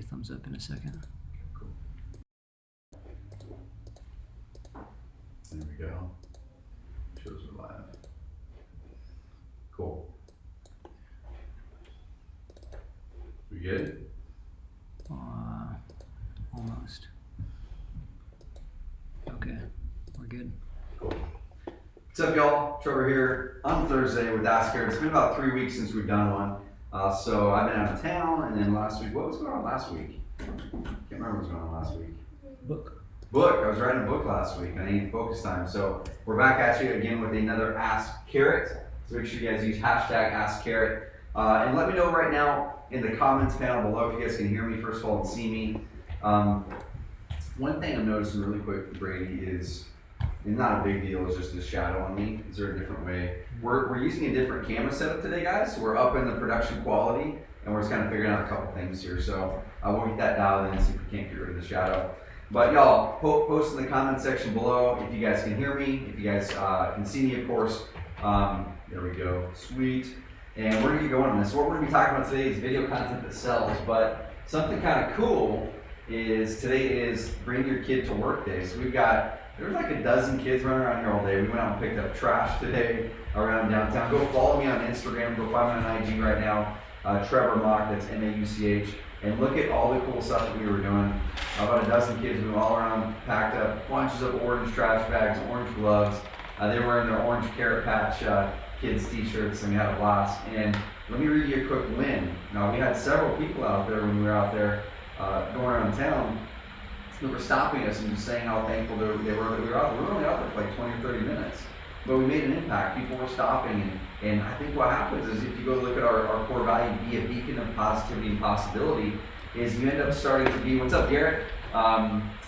thumbs up in a second. Cool. There we go. Shows are live. Cool. We good? Almost. Okay, we're good. Cool. What's up, y'all? Trevor here on Thursday with Ask Garrett. It's been about 3 weeks since we've done one. So I've been out of town, and then last week, what was going on last week? Can't remember what was going on last week. Book. I was writing a book last week, and I needed focus time. So we're back at you again with another Ask Garrett. So make sure you guys use hashtag Ask Garrett. And let me know right now in the comments panel below if you guys can hear me, first of all, and see me. One thing I'm noticing really quick, Brady, is and not a big deal, it's just a shadow on me. Is there a different way? We're using a different camera setup today, guys. So we're up in the production quality, and we're just kind of figuring out a couple things here. So we'll get that dialed in and see if we can't get rid of the shadow. But y'all, post in the comment section below if you guys can hear me, if you guys can see me, of course. There we go, sweet. And we're gonna get going on this. What we're gonna be talking about today is video content that sells, but something kind of cool is today is Bring Your Kid to Work Day. So there's like a dozen kids running around here all day. We went out and picked up trash today around downtown. Go follow me on Instagram, go find me on IG right now, Trevor Mock, that's M-A-U-C-H, and look at all the cool stuff that we were doing. About a dozen kids moving all around, packed up bunches of orange trash bags, orange gloves. They were wearing their orange Carrot Patch kids t-shirts, and we had a blast. And let me read you a quick win. Now, we had several people out there when we were out there going around town who were stopping us and just saying how thankful they were that we were out there. We were only out there for like 20 or 30 minutes, but we made an impact. People were stopping, and I think what happens is if you go look at our core value, be a beacon of positivity and possibility, is you end up starting to be, what's up, Garrett?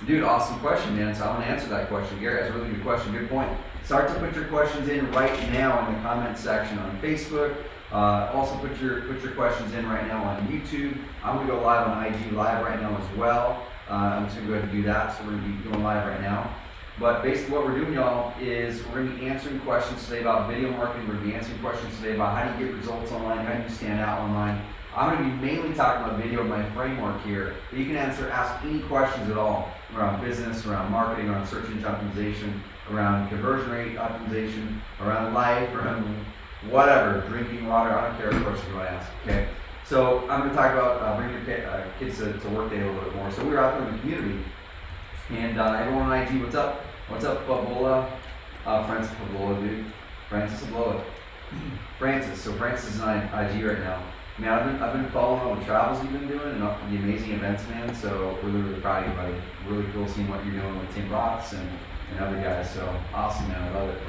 Dude, awesome question, man. So I'm gonna answer that question. Garrett has a really good question, good point. Start to put your questions in right now in the comment section on Facebook. Also put your questions in right now on YouTube. I'm gonna go live on IG Live right now as well. I'm just gonna go ahead and do that, so we're gonna be going live right now. But basically what we're doing, y'all, is we're gonna be answering questions today about video marketing. We're gonna be answering questions today about how do you get results online, how do you stand out online. I'm gonna be mainly talking about video, my framework here, but you can ask any questions at all around business, around marketing, around search engine optimization, around conversion rate optimization, around life, around whatever, drinking water, I don't care what question you want to ask, okay? So I'm going to talk about bringing your kids to work day a little bit more. So we were out there in the community, and everyone on IG, what's up? What's up, Fabola? Francis Fabola, dude. Francis Fabola. Francis. So Francis is on IG right now. Man, I've been following all the travels you've been doing and all the amazing events, man. So we're really proud of you, buddy. Really cool seeing what you're doing with Tim Roths and other guys. So awesome, man. I love it.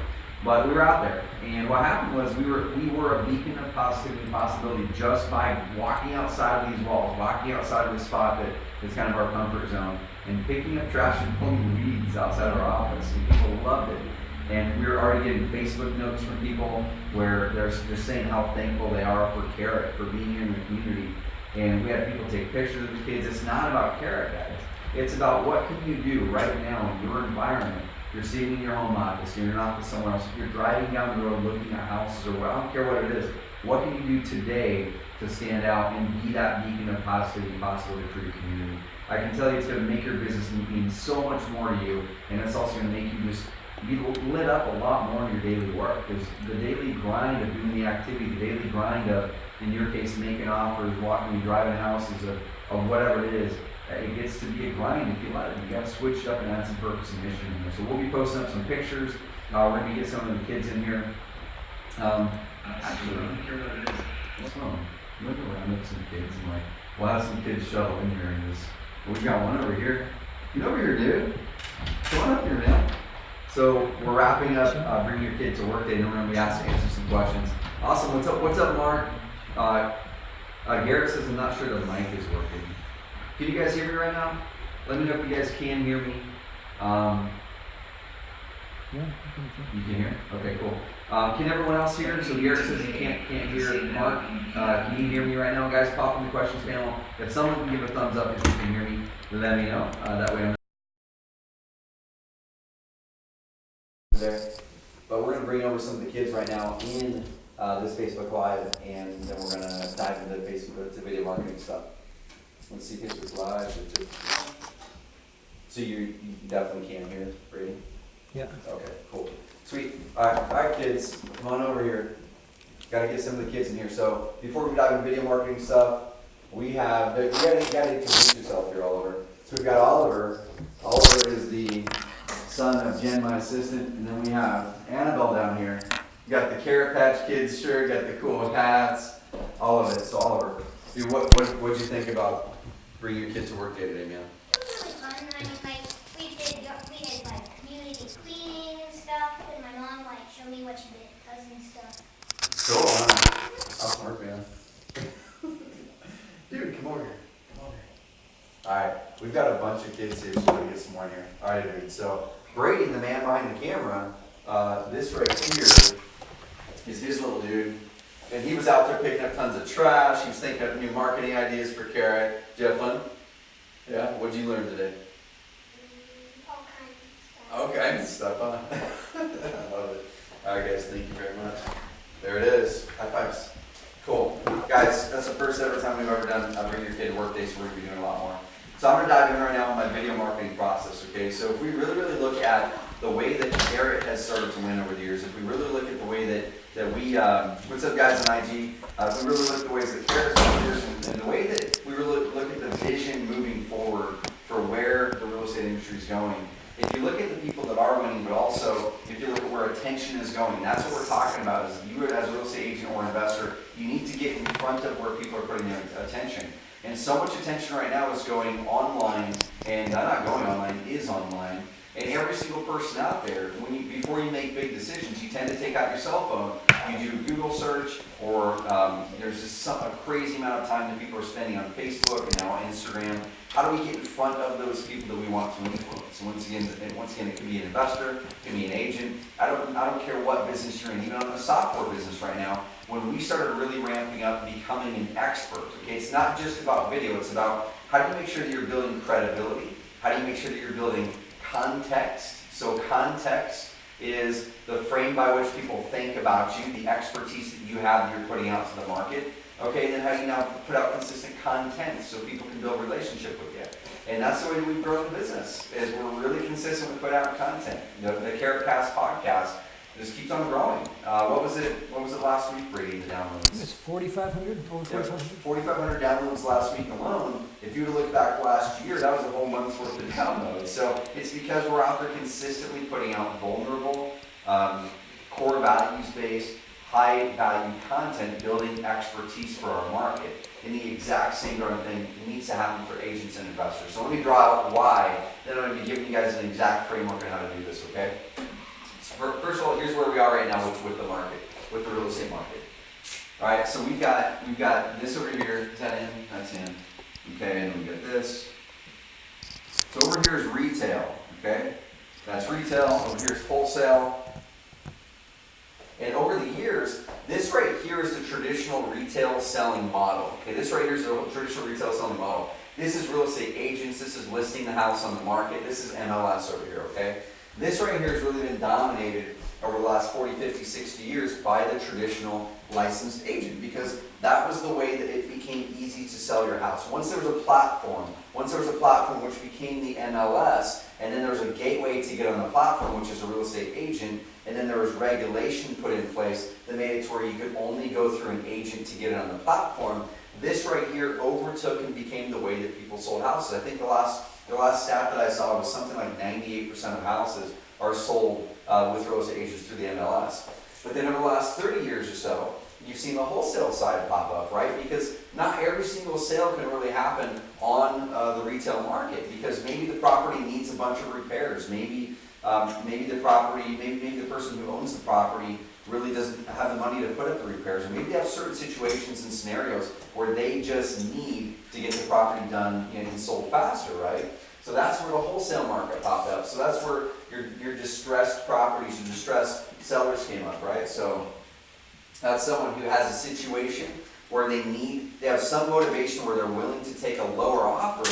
But we were out there, and what happened was we were a beacon of positivity and possibility just by walking outside of these walls, walking outside of the spot that is kind of our comfort zone, and picking up trash and pulling weeds outside of our office. And people loved it. And we were already getting Facebook notes from people where they're saying how thankful they are for Carrot, for being here in the community. And we had people take pictures of the kids. It's not about Carrot, guys. It's about what can you do right now in your environment. You're sitting in your home office, you're in an office somewhere else, if you're driving down the road looking at houses or I don't care what it is, what can you do today to stand out and be that beacon of positivity and possibility for your community? I can tell you it's going to make your business mean so much more to you, and it's also going to make you just be lit up a lot more in your daily work, because the daily grind of doing the activity, the daily grind of, in your case, making offers, walking and driving houses, of whatever it is, it gets to be a grind if you let it. You got to switch it up and add some purpose and mission in there. So we'll be posting up some pictures. We're going to get some of the kids in here. Actually, I don't care what it is. What's wrong? Look around at some kids and we'll have some kids shuttle in here and just, well, we got one over here. Get over here, dude. Come on up here, man. So we're wrapping up Bring Your Kid to Work Day, and we're going to be asked to answer some questions. Awesome. What's up, Mark? Garrett says, I'm not sure the mic is working. Can you guys hear me right now? Let me know if you guys can hear me. Yeah, you can hear? Okay, cool. Can everyone else hear? So Garrett says he can't hear Mark. Can you hear me right now, guys? Pop in the questions panel. If someone can give a thumbs up if you can hear me, let me know. That way I'm there. But we're going to bring over some of the kids right now in this Facebook Live, and then we're going to dive into Facebook to video marketing stuff. Let's see if it's live. So you definitely can hear Brady? Yeah. Okay, cool. Sweet. All right, kids, come on over here. Got to get some of the kids in here. So before we dive into video marketing stuff, we have, you gotta introduce yourself here, Oliver. So we've got Oliver. Oliver is the son of Jen, my assistant, and then we have Annabelle down here. You got the Carrot Patch Kids shirt, got the cool hats, all of it. So Oliver, dude, what'd you think about bringing your kid to work day today, man? It was really fun. I mean, like, we did like community cleaning and stuff, and my mom like showed me what she does and stuff. Cool, huh? Awesome work, man. Dude, come over here. Come over here. Alright, we've got a bunch of kids here, so we're gonna get some more in here. Alright, dude. So Brady, the man behind the camera, this right here is his little dude. And he was out there picking up tons of trash. He was thinking of new marketing ideas for Carrot. Did you have fun? Yeah? What'd you learn today? All kinds of stuff. All kinds of stuff, huh? I love it. Alright guys, thank you very much. There it is. High fives. Cool. Guys, that's the first ever time we've ever done a Bring Your Kid to Work Day, so we're going to be doing a lot more. So I'm going to dive in right now on my video marketing process, okay? So if we really look at the way that Carrot has started to win over the years, if we really look at the way that we, what's up guys on IG, if we really look at the ways that Carrot's won years, and the way that we really look at the vision moving forward for where the real estate industry is going, if you look at the people that are winning, but also if you look at where attention is going, that's what we're talking about, is you as a real estate agent or investor, you need to get in front of where people are putting their attention. And so much attention right now is going online, and not going online, is online. And every single person out there, before you make big decisions, you tend to take out your cell phone, you do a Google search, or there's just a crazy amount of time that people are spending on Facebook and now on Instagram. How do we get in front of those people that we want to influence? And once again, it can be an investor, it can be an agent. I don't care what business you're in, even on the software business right now. When we started really ramping up, becoming an expert, okay, it's not just about video, it's about how do you make sure that you're building credibility? How do you make sure that you're building context? So context is the frame by which people think about you, the expertise that you have that you're putting out to the market. Okay, then how do you now put out consistent content so people can build a relationship with you? And that's the way that we've grown the business, is we're really consistent with putting out content. The Carrot Cast podcast just keeps on growing. What was it last week, Brady, the downloads? It's 4,500, over 4,500. 4,500 downloads last week alone. If you were to look back last year, that was a whole month's worth of downloads. So it's because we're out there consistently putting out vulnerable, core values-based, high-value content, building expertise for our market. And the exact same darn thing needs to happen for agents and investors. So let me draw out why, then I'm going to be giving you guys an exact framework on how to do this, okay? So first of all, here's where we are right now with the market, with the real estate market. All right, so we've got this over here. Is that in? That's in. Okay, and then we got this. So over here is retail, okay? That's retail. Over here is wholesale. And over the years, this right here is the traditional retail selling model. Okay, this right here is the traditional retail selling model. This is real estate agents. This is listing the house on the market. This is MLS over here, okay? This right here has really been dominated over the last 40, 50, 60 years by the traditional licensed agent, because that was the way that it became easy to sell your house. Once there was a platform which became the MLS, and then there was a gateway to get on the platform, which is a real estate agent, and then there was regulation put in place that made it to where you could only go through an agent to get it on the platform. This right here overtook and became the way that people sold houses. I think the last stat that I saw was something like 98% of houses are sold with real estate agents through the MLS. But then over the last 30 years or so, you've seen the wholesale side pop up, right? Because not every single sale can really happen on the retail market, because maybe the property needs a bunch of repairs. Maybe the person who owns the property really doesn't have the money to put up the repairs. Or maybe they have certain situations and scenarios where they just need to get the property done and sold faster, right? So that's where the wholesale market popped up. So that's where your distressed properties, your distressed sellers came up, right? So that's someone who has a situation where they have some motivation where they're willing to take a lower offer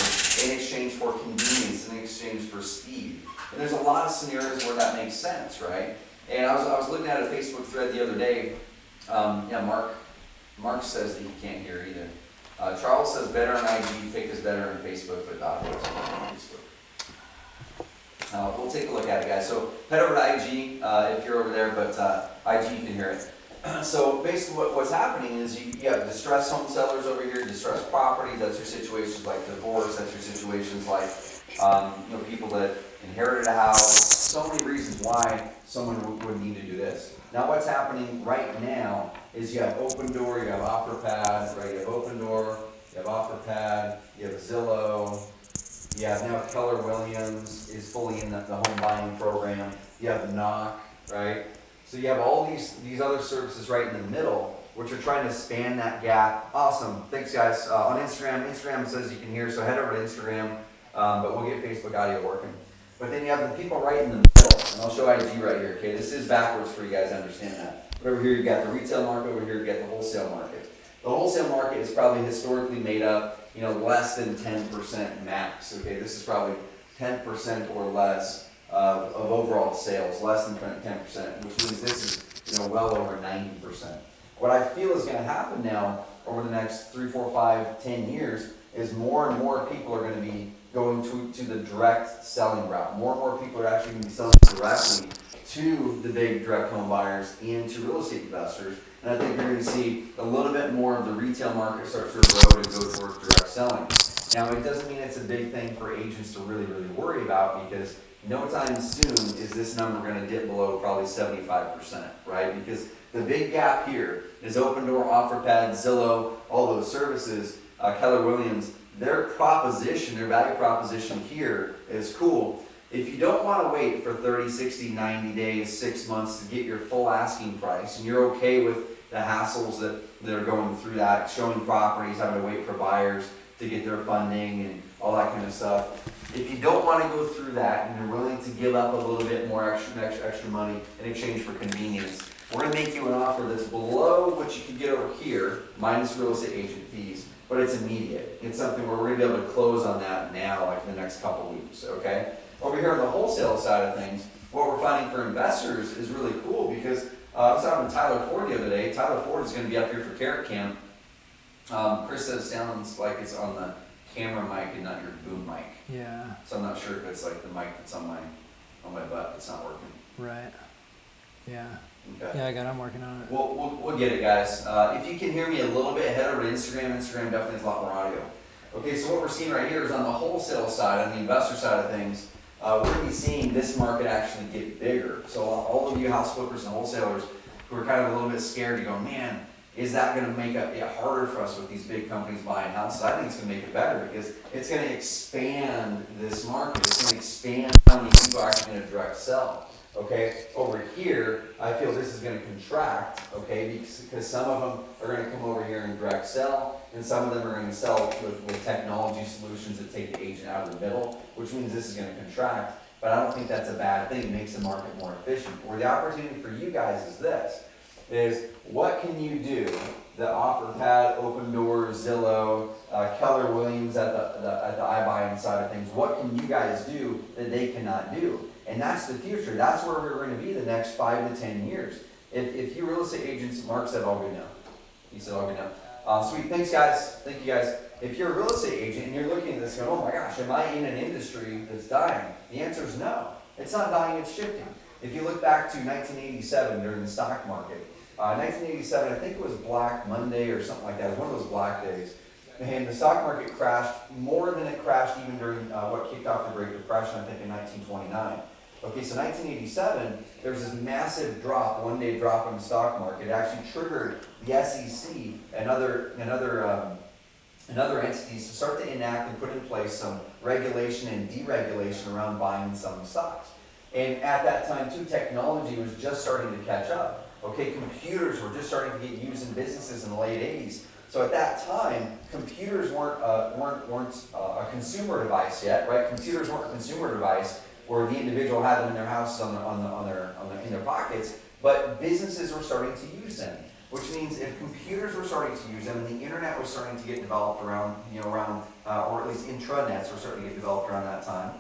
in exchange for convenience, in exchange for speed. And there's a lot of scenarios where that makes sense, right? And I was looking at a Facebook thread the other day. Mark says that he can't hear either. Charles says better on IG, pick is better on Facebook, but Doc works on Facebook. We'll take a look at it, guys. So head over to IG if you're over there, but IG you can hear it. So basically what's happening is you have distressed home sellers over here, distressed properties, that's your situations like divorce, that's your situations like people that inherited a house, so many reasons why someone would need to do this. Now what's happening right now is you have Open Door, you have OfferPad, right? You have Open Door, you have OfferPad, you have Zillow, you have now Keller Williams is fully in the home buying program, you have Knock, right? So you have all these other services right in the middle, which are trying to span that gap. Awesome, thanks guys. On Instagram says you can hear, so head over to Instagram, but we'll get Facebook audio working. But then you have the people right in the middle, and I'll show IG right here, okay? This is backwards for you guys to understand that. But over here you got the retail market, over here you got the wholesale market. The wholesale market is probably historically made up, less than 10% max, okay? This is probably 10% or less of overall sales, less than 10%, which means this is, well over 90%. What I feel is gonna happen now over the next 3, 4, 5, 10 years is more and more people are gonna be going to the direct selling route. More and more people are actually going to be selling directly to the big direct home buyers and to real estate investors. And I think you're going to see a little bit more of the retail market start to erode and go towards direct selling. Now, it doesn't mean it's a big thing for agents to really worry about, because no time soon is this number going to dip below probably 75%, right? Because the big gap here is Open Door, OfferPad, Zillow, all those services, Keller Williams. Their proposition, their value proposition here is cool. If you don't want to wait for 30, 60, 90 days, 6 months to get your full asking price, and you're okay with the hassles that are going through that, showing properties, having to wait for buyers to get their funding and all that kind of stuff. If you don't want to go through that and you're willing to give up a little bit more extra money in exchange for convenience, we're going to make you an offer that's below what you could get over here, minus real estate agent fees. But it's immediate. It's something where we're going to be able to close on that now, like in the next couple weeks, okay? Over here on the wholesale side of things, what we're finding for investors is really cool, because I was out with Tyler Ford the other day. Tyler Ford is going to be up here for Carrot Camp. Chris says it sounds like it's on the camera mic and not your boom mic. Yeah. So I'm not sure if it's like the mic that's on my butt that's not working. Right. Yeah. Okay. Yeah, I'm working on it. We'll get it, guys. If you can hear me a little bit, head over to Instagram. Instagram definitely has a lot more audio. Okay, so what we're seeing right here is on the wholesale side, on the investor side of things, we're going to be seeing this market actually get bigger. So all of you house flippers and wholesalers who are kind of a little bit scared, you go, man, is that going to make it harder for us with these big companies buying houses? I think it's going to make it better, because it's going to expand this market. It's going to expand how many people are actually going to direct sell. Okay, over here, I feel this is going to contract, okay, because some of them are going to come over here and direct sell, and some of them are going to sell with technology solutions that take the agent out of the middle, which means this is going to contract. But I don't think that's a bad thing. It makes the market more efficient. Where the opportunity for you guys is this, is what can you do? The OfferPad, Open Door, Zillow, Keller Williams at the iBuying side of things, what can you guys do that they cannot do? And that's the future. That's where we're going to be the next 5 to 10 years. If you real estate agents, Mark said all good now. He said all good now. Sweet. Thanks, guys. Thank you, guys. If you're a real estate agent and you're looking at this going, oh my gosh, am I in an industry that's dying? The answer is no. It's not dying, it's shifting. If you look back to 1987 during the stock market, 1987, I think it was Black Monday or something like that. It was one of those black days. And the stock market crashed more than it crashed even during what kicked off the Great Depression, I think in 1929. Okay, so 1987, there was this massive drop, one-day drop in the stock market. It actually triggered the SEC and other entities to start to enact and put in place some regulation and deregulation around buying and selling stocks. And at that time, too, technology was just starting to catch up. Okay, computers were just starting to get used in businesses in the late 80s. So at that time, computers weren't a consumer device yet, right? Computers weren't a consumer device where the individual had them in their houses in their pockets, but businesses were starting to use them. Which means if computers were starting to use them and the internet was starting to get developed around, or at least intranets were starting to get developed around that time,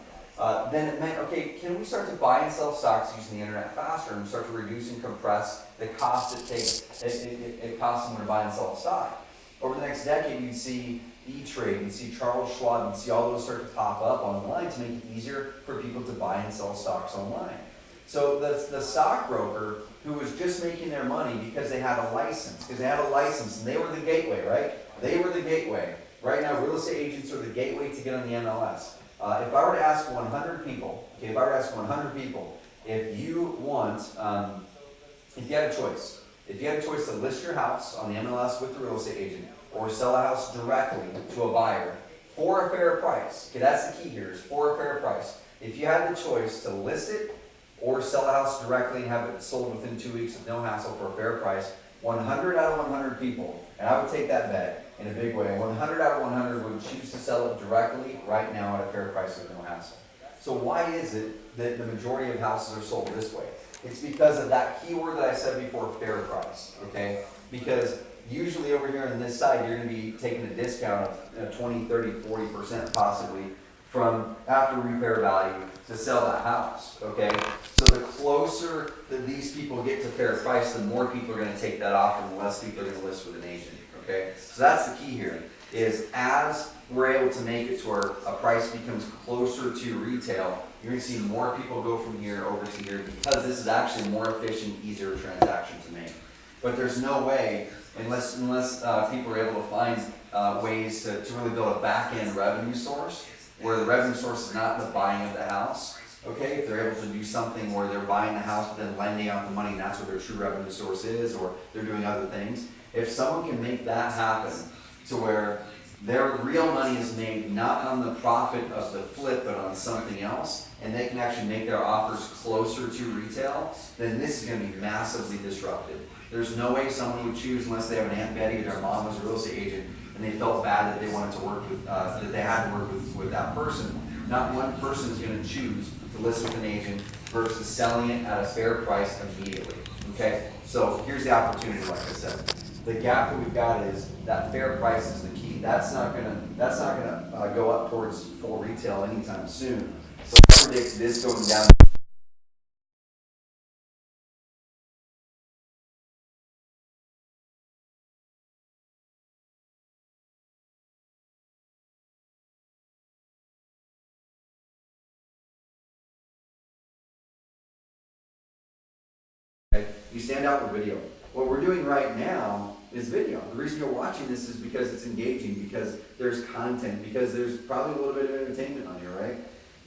then it meant, okay, can we start to buy and sell stocks using the internet faster and start to reduce and compress the cost it costs someone to buy and sell a stock? Over the next decade, you'd see E-Trade, you'd see Charles Schwab, you'd see all those start to pop up online to make it easier for people to buy and sell stocks online. So the stockbroker who was just making their money because they had a license, and they were the gateway, right? They were the gateway. Right now, real estate agents are the gateway to get on the MLS. If I were to ask 100 people, if you want, if you had a choice, to list your house on the MLS with the real estate agent or sell a house directly to a buyer for a fair price, okay, that's the key here, is for a fair price. If you had the choice to list it or sell a house directly and have it sold within 2 weeks with no hassle for a fair price, 100 out of 100 people, and I would take that bet in a big way, 100 out of 100 would choose to sell it directly right now at a fair price with no hassle. So why is it that the majority of houses are sold this way? It's because of that keyword that I said before, fair price, okay? Because usually over here on this side, you're going to be taking a discount of 20, 30, 40% possibly from after repair value to sell that house, okay? So the closer that these people get to fair price, the more people are going to take that offer and the less people are going to list with an agent, okay? So that's the key here, is as we're able to make it to where a price becomes closer to retail, you're going to see more people go from here over to here because this is actually a more efficient, easier transaction to make. But there's no way, unless people are able to find ways to really build a back-end revenue source, where the revenue source is not the buying of the house, okay? If they're able to do something where they're buying the house but then lending out the money and that's what their true revenue source is, or they're doing other things, if someone can make that happen to where their real money is made not on the profit of the flip but on something else, and they can actually make their offers closer to retail, then this is going to be massively disrupted. There's no way someone would choose, unless they have an Aunt Betty or their mom was a real estate agent and they felt bad that they wanted to work with, that they had to work with that person. Not one person is going to choose to list with an agent versus selling it at a fair price immediately. Okay? So here's the opportunity, like I said. The gap that we've got is that fair price is the key. That's not gonna go up towards full retail anytime soon. So I predict this going down. Okay? You stand out with video. What we're doing right now is video. The reason you're watching this is because it's engaging, because there's content, because there's probably a little bit of entertainment on here, right?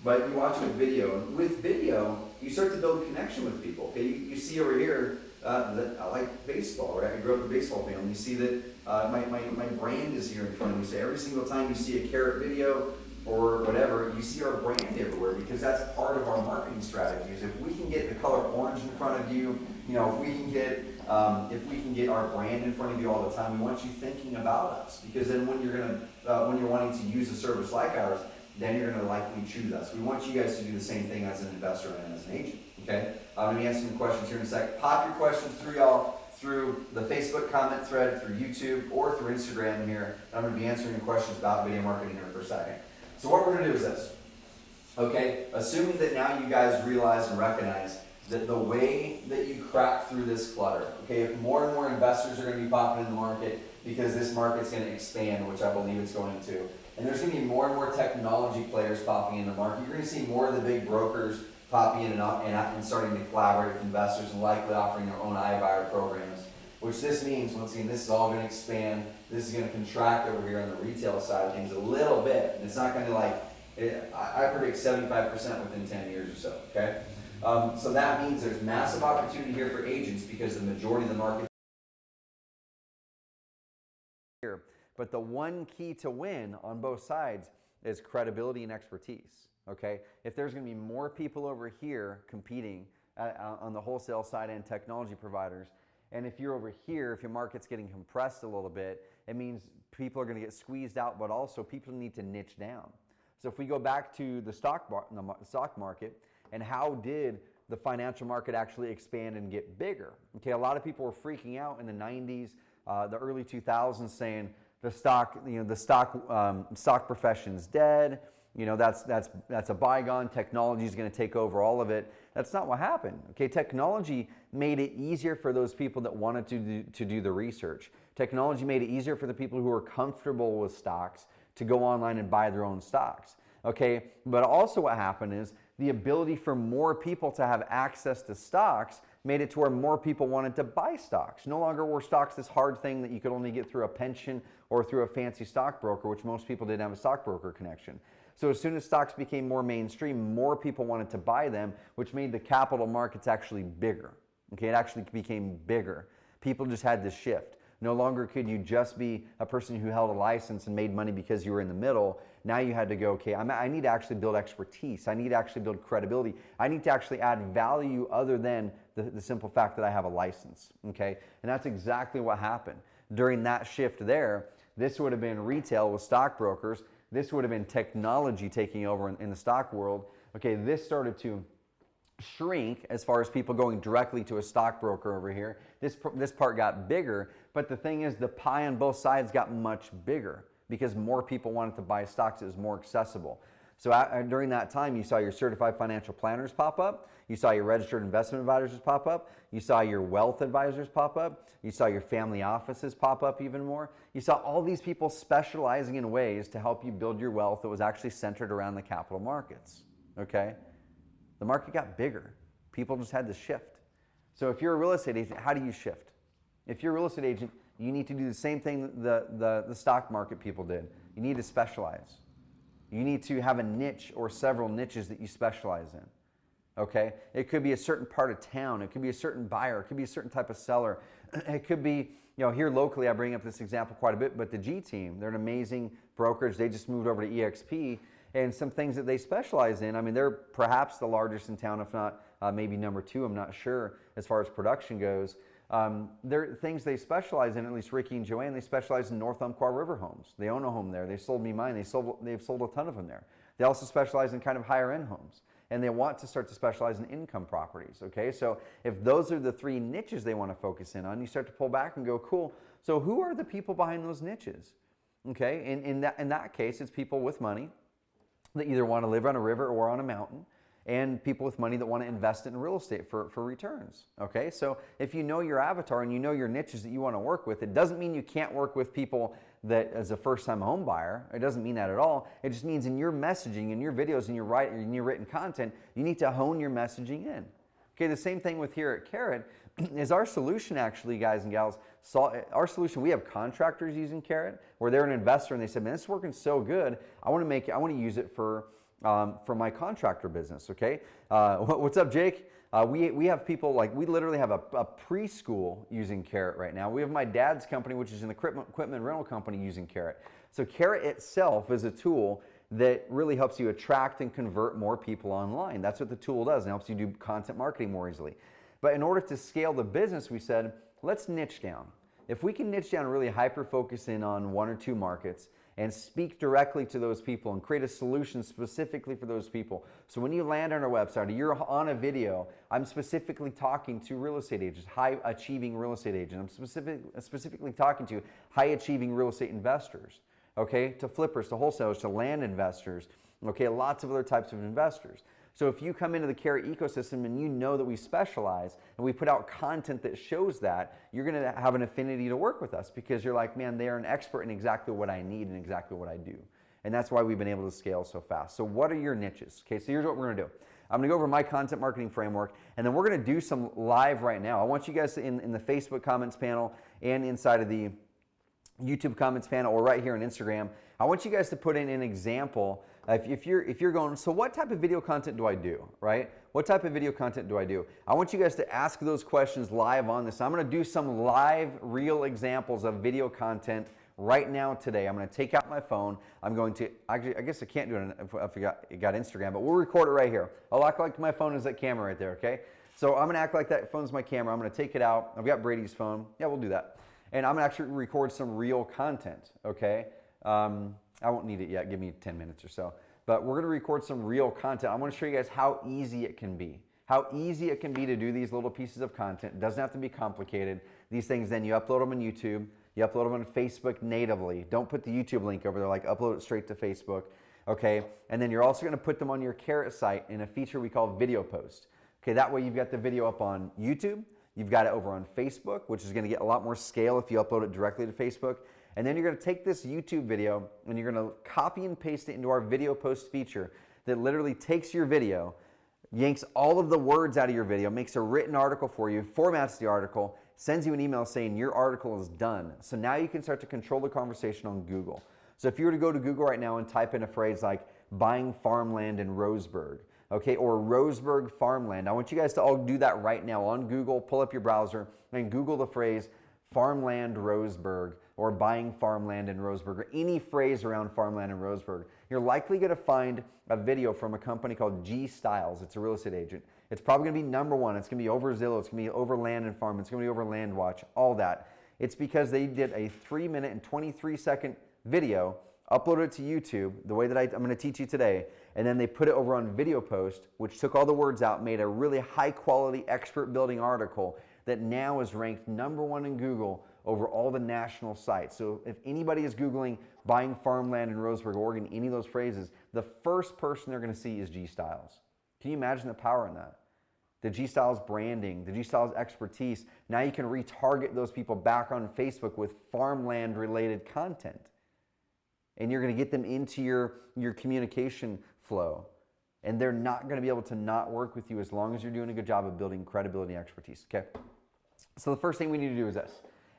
But you watch with video. And with video, you start to build a connection with people. Okay, you see over here that I like baseball, right? I grew up a baseball fan. You see that my brand is here in front of you. So every single time you see a Carrot video or whatever, you see our brand everywhere, because that's part of our marketing strategies. If we can get the color orange in front of you, if we can get our brand in front of you all the time, we want you thinking about us, because then when you're wanting to use a service like ours, then you're going to likely choose us. We want you guys to do the same thing as an investor and as an agent. Okay, I'm going to be answering the questions here in a sec. Pop your questions through the Facebook comment thread, through YouTube, or through Instagram here. I'm going to be answering your questions about video marketing here for a second. So what we're going to do is this. Okay, assuming that now you guys realize and recognize that the way that you crack through this clutter, okay, if more and more investors are going to be popping in the market because this market's going to expand, which I believe it's going to, and there's going to be more and more technology players popping in the market, you're going to see more of the big brokers popping in and starting to collaborate with investors and likely offering their own iBuyer programs, which this means, once again, this is all going to expand. This is going to contract over here on the retail side of things a little bit. And it's not going to I predict 75% within 10 years or so, okay? So that means there's massive opportunity here for agents because the majority of the market here. But the one key to win on both sides is credibility and expertise, okay? If there's going to be more people over here competing on the wholesale side and technology providers, and if you're over here, if your market's getting compressed a little bit, it means people are going to get squeezed out, but also people need to niche down. So if we go back to the stock market, and how did the financial market actually expand and get bigger? Okay, a lot of people were freaking out in the 90s, the early 2000s, saying the stock profession's dead. You know, that's a bygone. Technology is going to take over all of it. That's not what happened. Okay, technology made it easier for those people that wanted to do the research. Technology made it easier for the people who were comfortable with stocks to go online and buy their own stocks. Okay, but also what happened is the ability for more people to have access to stocks made it to where more people wanted to buy stocks. No longer were stocks this hard thing that you could only get through a pension or through a fancy stockbroker, which most people didn't have a stockbroker connection. So as soon as stocks became more mainstream, more people wanted to buy them, which made the capital markets actually bigger. Okay, it actually became bigger. People just had to shift. No longer could you just be a person who held a license and made money because you were in the middle. Now you had to go, okay, I need to actually build expertise. I need to actually build credibility. I need to actually add value other than the simple fact that I have a license, okay? And that's exactly what happened. During that shift there, this would have been retail with stockbrokers. This would have been technology taking over in the stock world. Okay, this started to shrink as far as people going directly to a stockbroker over here. This part got bigger, but the thing is the pie on both sides got much bigger because more people wanted to buy stocks. It was more accessible. So during that time, you saw your certified financial planners pop up. You saw your registered investment advisors pop up. You saw your wealth advisors pop up. You saw your family offices pop up even more. You saw all these people specializing in ways to help you build your wealth that was actually centered around the capital markets. Okay? The market got bigger. People just had to shift. So if you're a real estate agent, how do you shift? If you're a real estate agent, you need to do the same thing the stock market people did. You need to specialize. You need to have a niche or several niches that you specialize in. Okay? It could be a certain part of town. It could be a certain buyer. It could be a certain type of seller. It could be, here locally, I bring up this example quite a bit, but the G Team, they're an amazing brokerage. They just moved over to EXP. And some things that they specialize in, I mean, they're perhaps the largest in town, if not maybe number 2, I'm not sure, as far as production goes. They're things they specialize in, at least Ricky and Joanne, they specialize in North Umpqua River homes. They own a home there. They sold me mine. They've sold a ton of them there. They also specialize in kind of higher end homes. And they want to start to specialize in income properties, okay? So if those are the 3 niches they want to focus in on, you start to pull back and go, cool, so who are the people behind those niches? Okay, in that case, it's people with money that either want to live on a river or on a mountain, and people with money that want to invest in real estate for returns. Okay, so if you know your avatar and you know your niches that you want to work with, it doesn't mean you can't work with people that as a first-time home buyer. It doesn't mean that at all. It just means in your messaging, in your videos, in your written content, you need to hone your messaging in. Okay, the same thing with here at Carrot is our solution actually, guys and gals, our solution, we have contractors using Carrot where they're an investor and they said, man, this is working so good. I want to use it for my contractor business, okay? What's up, Jake? We have people we literally have a preschool using Carrot right now. We have my dad's company, which is an equipment rental company using Carrot. So Carrot itself is a tool that really helps you attract and convert more people online. That's what the tool does. It helps you do content marketing more easily. But in order to scale the business, we said, let's niche down. If we can niche down, really hyper-focus in on 1 or 2 markets and speak directly to those people and create a solution specifically for those people. So when you land on our website or you're on a video, I'm specifically talking to real estate agents, high-achieving real estate agents. I'm specifically talking to high-achieving real estate investors. Okay, to flippers, to wholesalers, to land investors, okay, lots of other types of investors. So if you come into the Carrot ecosystem and you know that we specialize and we put out content that shows that, you're going to have an affinity to work with us because you're like, man, they're an expert in exactly what I need and exactly what I do. And that's why we've been able to scale so fast. So what are your niches? Okay, so here's what we're going to do. I'm going to go over my content marketing framework, and then we're going to do some live right now. I want you guys in the Facebook comments panel and inside of the YouTube comments panel or right here on Instagram, I want you guys to put in an example. If you're going, so what type of video content do I do, right? What type of video content do I do? I want you guys to ask those questions live on this. I'm going to do some live, real examples of video content right now today. I'm going to take out my phone. I'm going to, actually, I guess I can't do it if you got Instagram, but we'll record it right here. I'll act like my phone is that camera right there, okay? So I'm going to act like that phone's my camera. I'm going to take it out. I've got Brady's phone. Yeah, we'll do that. And I'm going to actually record some real content, okay? I won't need it yet. Give me 10 minutes or so. But we're going to record some real content. I want to show you guys how easy it can be. How easy it can be to do these little pieces of content. It doesn't have to be complicated. These things, then you upload them on YouTube. You upload them on Facebook natively. Don't put the YouTube link over there, like upload it straight to Facebook. okay? And then you're also going to put them on your Carrot site in a feature we call video post. Okay, that way you've got the video up on YouTube, you've got it over on Facebook, which is going to get a lot more scale if you upload it directly to Facebook. And then you're going to take this YouTube video and you're going to copy and paste it into our video post feature that literally takes your video, yanks all of the words out of your video, makes a written article for you, formats the article, sends you an email saying your article is done. So now you can start to control the conversation on Google. So if you were to go to Google right now and type in a phrase like buying farmland in Roseburg, okay, or Roseburg farmland, I want you guys to all do that right now on Google. Pull up your browser and Google the phrase farmland Roseburg or buying farmland in Roseburg or any phrase around farmland in Roseburg. You're likely going to find a video from a company called G Styles. It's a real estate agent. It's probably going to be number one. It's going to be over Zillow. It's going to be over Land and Farm. It's going to be over Land Watch, all that. It's because they did a 3-minute and 23-second video, uploaded it to YouTube the way that I'm going to teach you today, and then they put it over on Video Post, which took all the words out, made a really high quality expert building article that now is ranked number one in Google over all the national sites. So if anybody is Googling buying farmland in Roseburg, Oregon, any of those phrases, the first person they're going to see is G Styles. Can you imagine the power in that? The G Styles branding, the G Styles expertise. Now you can retarget those people back on Facebook with farmland related content. And you're going to get them into your communication flow. And they're not going to be able to not work with you as long as you're doing a good job of building credibility and expertise, okay? So the first thing we need to do is this.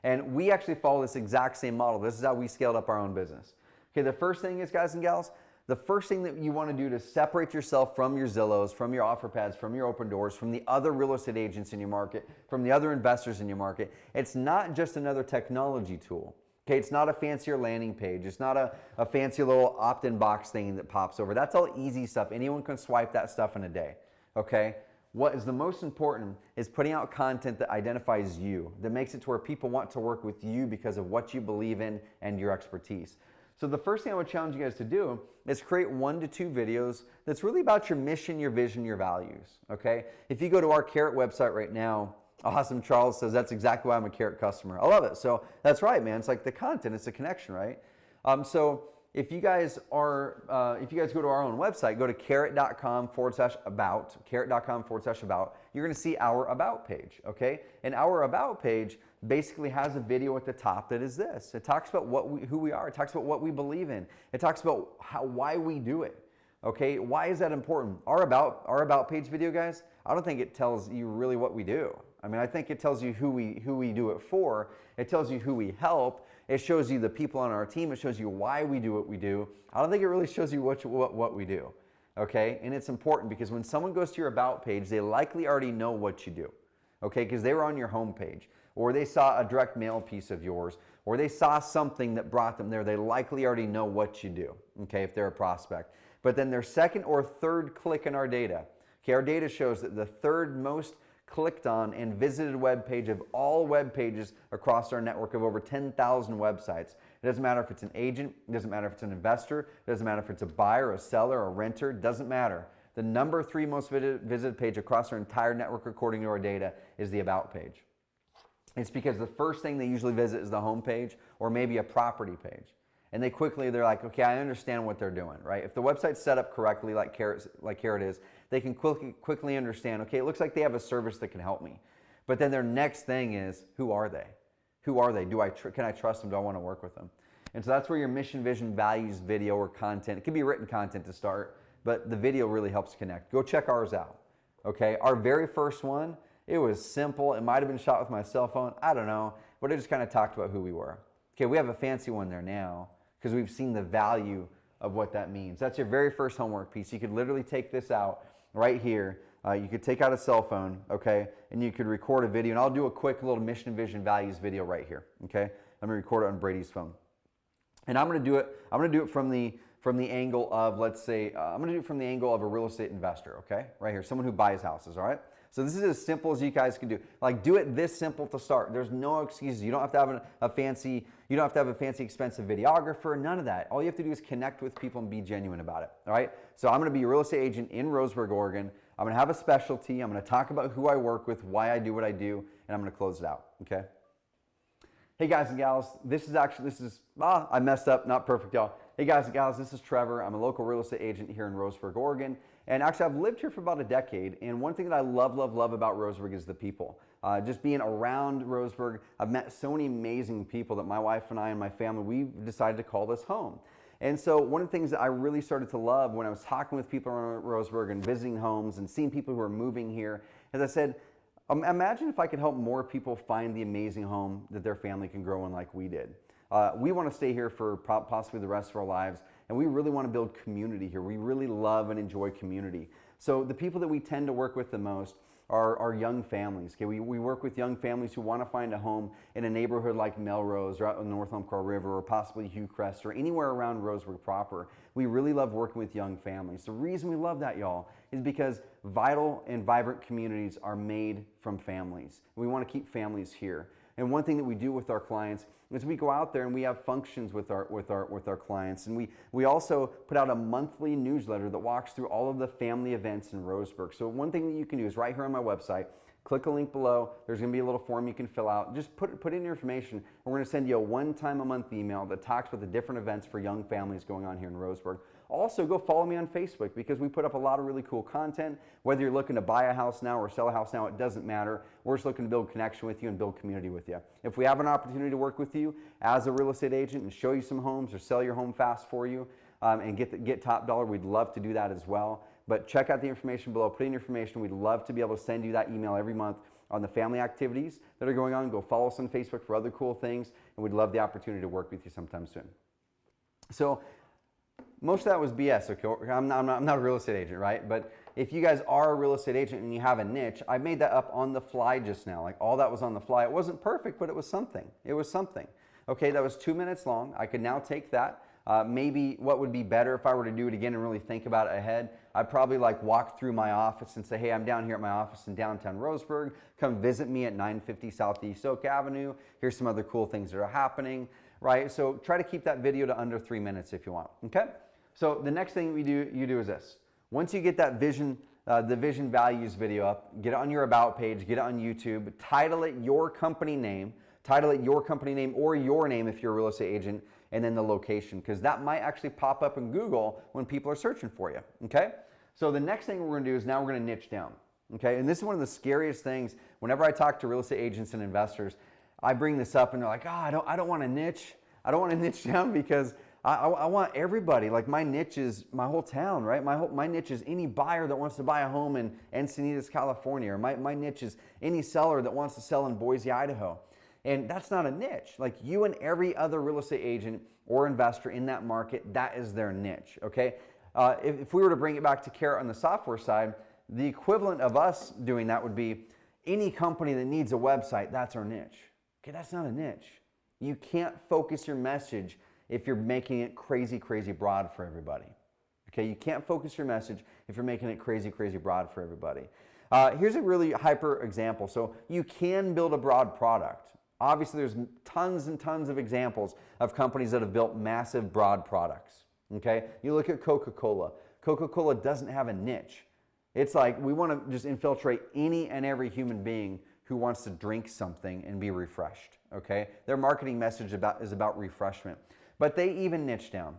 And we actually follow this exact same model. This is how we scaled up our own business. Okay, the first thing is, guys and gals, the first thing that you want to do to separate yourself from your Zillows, from your OfferPads, from your Open Doors, from the other real estate agents in your market, from the other investors in your market, it's not just another technology tool. Okay, it's not a fancier landing page. It's not a fancy little opt-in box thing that pops over. That's all easy stuff. Anyone can swipe that stuff in a day. Okay? What is the most important is putting out content that identifies you, that makes it to where people want to work with you because of what you believe in and your expertise. So the first thing I would challenge you guys to do is create 1 to 2 videos that's really about your mission, your vision, your values. Okay? If you go to our Carrot website right now, Awesome Charles says that's exactly why I'm a Carrot customer. I love it. So that's right, man. It's like the content, it's a connection, right? So if you guys go to our own website, go to carrot.com/about, carrot.com/about, you're going to see our about page, okay? And our about page basically has a video at the top that is this. It talks about who we are. It talks about what we believe in. It talks about why we do it. Okay, why is that important? Our about page video, guys, I don't think it tells you really what we do. I mean, I think it tells you who we do it for. It tells you who we help. It shows you the people on our team. It shows you why we do what we do. I don't think it really shows you what we do. Okay, and it's important because when someone goes to your about page, they likely already know what you do. Okay, because they were on your home page, or they saw a direct mail piece of yours, or they saw something that brought them there. They likely already know what you do. Okay, if they're a prospect. But then their second or third click in our data. Okay, our data shows that the third most clicked on and visited web page of all web pages across our network of over 10,000 websites. It doesn't matter if it's an agent, it doesn't matter if it's an investor, it doesn't matter if it's a buyer, a seller, a renter, it doesn't matter. The number 3 most visited page across our entire network according to our data is the About page. It's because the first thing they usually visit is the home page or maybe a property page. And they're like, okay, I understand what they're doing, right? If the website's set up correctly, like Carrot is, they can quickly understand, okay, it looks like they have a service that can help me. But then their next thing is, who are they? Who are they? Can I trust them? Do I want to work with them? And so that's where your mission, vision, values, video, or content, it can be written content to start, but the video really helps connect. Go check ours out, okay? Our very first one, it was simple. It might have been shot with my cell phone. I don't know, but it just kind of talked about who we were. Okay, we have a fancy one there now, because we've seen the value of what that means. That's your very first homework piece. You could literally take this out right here. You could take out a cell phone, okay, and you could record a video. And I'll do a quick little mission, vision, values video right here, okay? I'm gonna record it on Brady's phone. And I'm gonna do it from the angle of, let's say, I'm gonna do it from the angle of a real estate investor, okay? Right here, someone who buys houses, all right? So this is as simple as you guys can do. Like, do it this simple to start. There's no excuses. You don't have to have a fancy expensive videographer, none of that. All you have to do is connect with people and be genuine about it, all right? So I'm gonna be a real estate agent in Roseburg, Oregon. I'm gonna have a specialty. I'm gonna talk about who I work with, why I do what I do, and I'm gonna close it out, okay? Hey guys and gals, I messed up, not perfect, y'all. Hey guys and gals, this is Trevor. I'm a local real estate agent here in Roseburg, Oregon. And actually, I've lived here for about a decade. And one thing that I love about Roseburg is the people. Just being around Roseburg, I've met so many amazing people that my wife and I and my family, we've decided to call this home. And so one of the things that I really started to love when I was talking with people around Roseburg and visiting homes and seeing people who are moving here, is I said, imagine if I could help more people find the amazing home that their family can grow in like we did. We want to stay here for possibly the rest of our lives, and we really want to build community here. We really love and enjoy community. So the people that we tend to work with the most are young families. Okay, we work with young families who want to find a home in a neighborhood like Melrose or out in North Umpqua River or possibly Hillcrest or anywhere around Roseburg proper. We really love working with young families. The reason we love that, y'all, is because vital and vibrant communities are made from families. We want to keep families here. And one thing that we do with our clients is we go out there and we have functions with our clients, and we also put out a monthly newsletter that walks through all of the family events in Roseburg. So one thing that you can do is right here on my website, click a link below. There's going to be a little form you can fill out. Just put in your information, and we're going to send you a one-time-a-month email that talks about the different events for young families going on here in Roseburg. Also, go follow me on Facebook because we put up a lot of really cool content. Whether you're looking to buy a house now or sell a house now, it doesn't matter. We're just looking to build connection with you and build community with you. If we have an opportunity to work with you as a real estate agent and show you some homes or sell your home fast for you and get top dollar, we'd love to do that as well. But check out the information below. Put in your information. We'd love to be able to send you that email every month on the family activities that are going on. Go follow us on Facebook for other cool things, and we'd love the opportunity to work with you sometime soon. So most of that was BS, okay? I'm not a real estate agent, right? But if you guys are a real estate agent and you have a niche, I made that up on the fly just now. Like all that was on the fly. It wasn't perfect, but it was something. It was something. Okay, that was 2 minutes long. I could now take that. Maybe what would be better if I were to do it again and really think about it ahead, I'd probably like walk through my office and say, hey, I'm down here at my office in downtown Roseburg. Come visit me at 950 Southeast Oak Avenue. Here's some other cool things that are happening, right? So try to keep that video to under 3 minutes if you want, okay? So the next thing you do is this. Once you get that vision, the vision values video up, get it on your about page, get it on YouTube, title it your company name or your name if you're a real estate agent, and then the location, because that might actually pop up in Google when people are searching for you, okay? So the next thing we're gonna do is now we're gonna niche down, okay? And this is one of the scariest things. Whenever I talk to real estate agents and investors, I bring this up and they're like, I don't want to niche. I don't want to niche down because I want everybody. Like my niche is my whole town, right? My niche is any buyer that wants to buy a home in Encinitas, California, or my niche is any seller that wants to sell in Boise, Idaho. And that's not a niche. Like you and every other real estate agent or investor in that market, that is their niche, okay? If we were to bring it back to Carrot on the software side, the equivalent of us doing that would be any company that needs a website, that's our niche. Okay, that's not a niche. You can't focus your message if you're making it crazy broad for everybody. Okay, you can't focus your message if you're making it crazy broad for everybody. Here's a really hyper example. So you can build a broad product. Obviously, there's tons and tons of examples of companies that have built massive broad products. Okay, you look at Coca-Cola. Coca-Cola doesn't have a niche. It's like we want to just infiltrate any and every human being who wants to drink something and be refreshed. Okay, their marketing message is about refreshment. But they even niche down.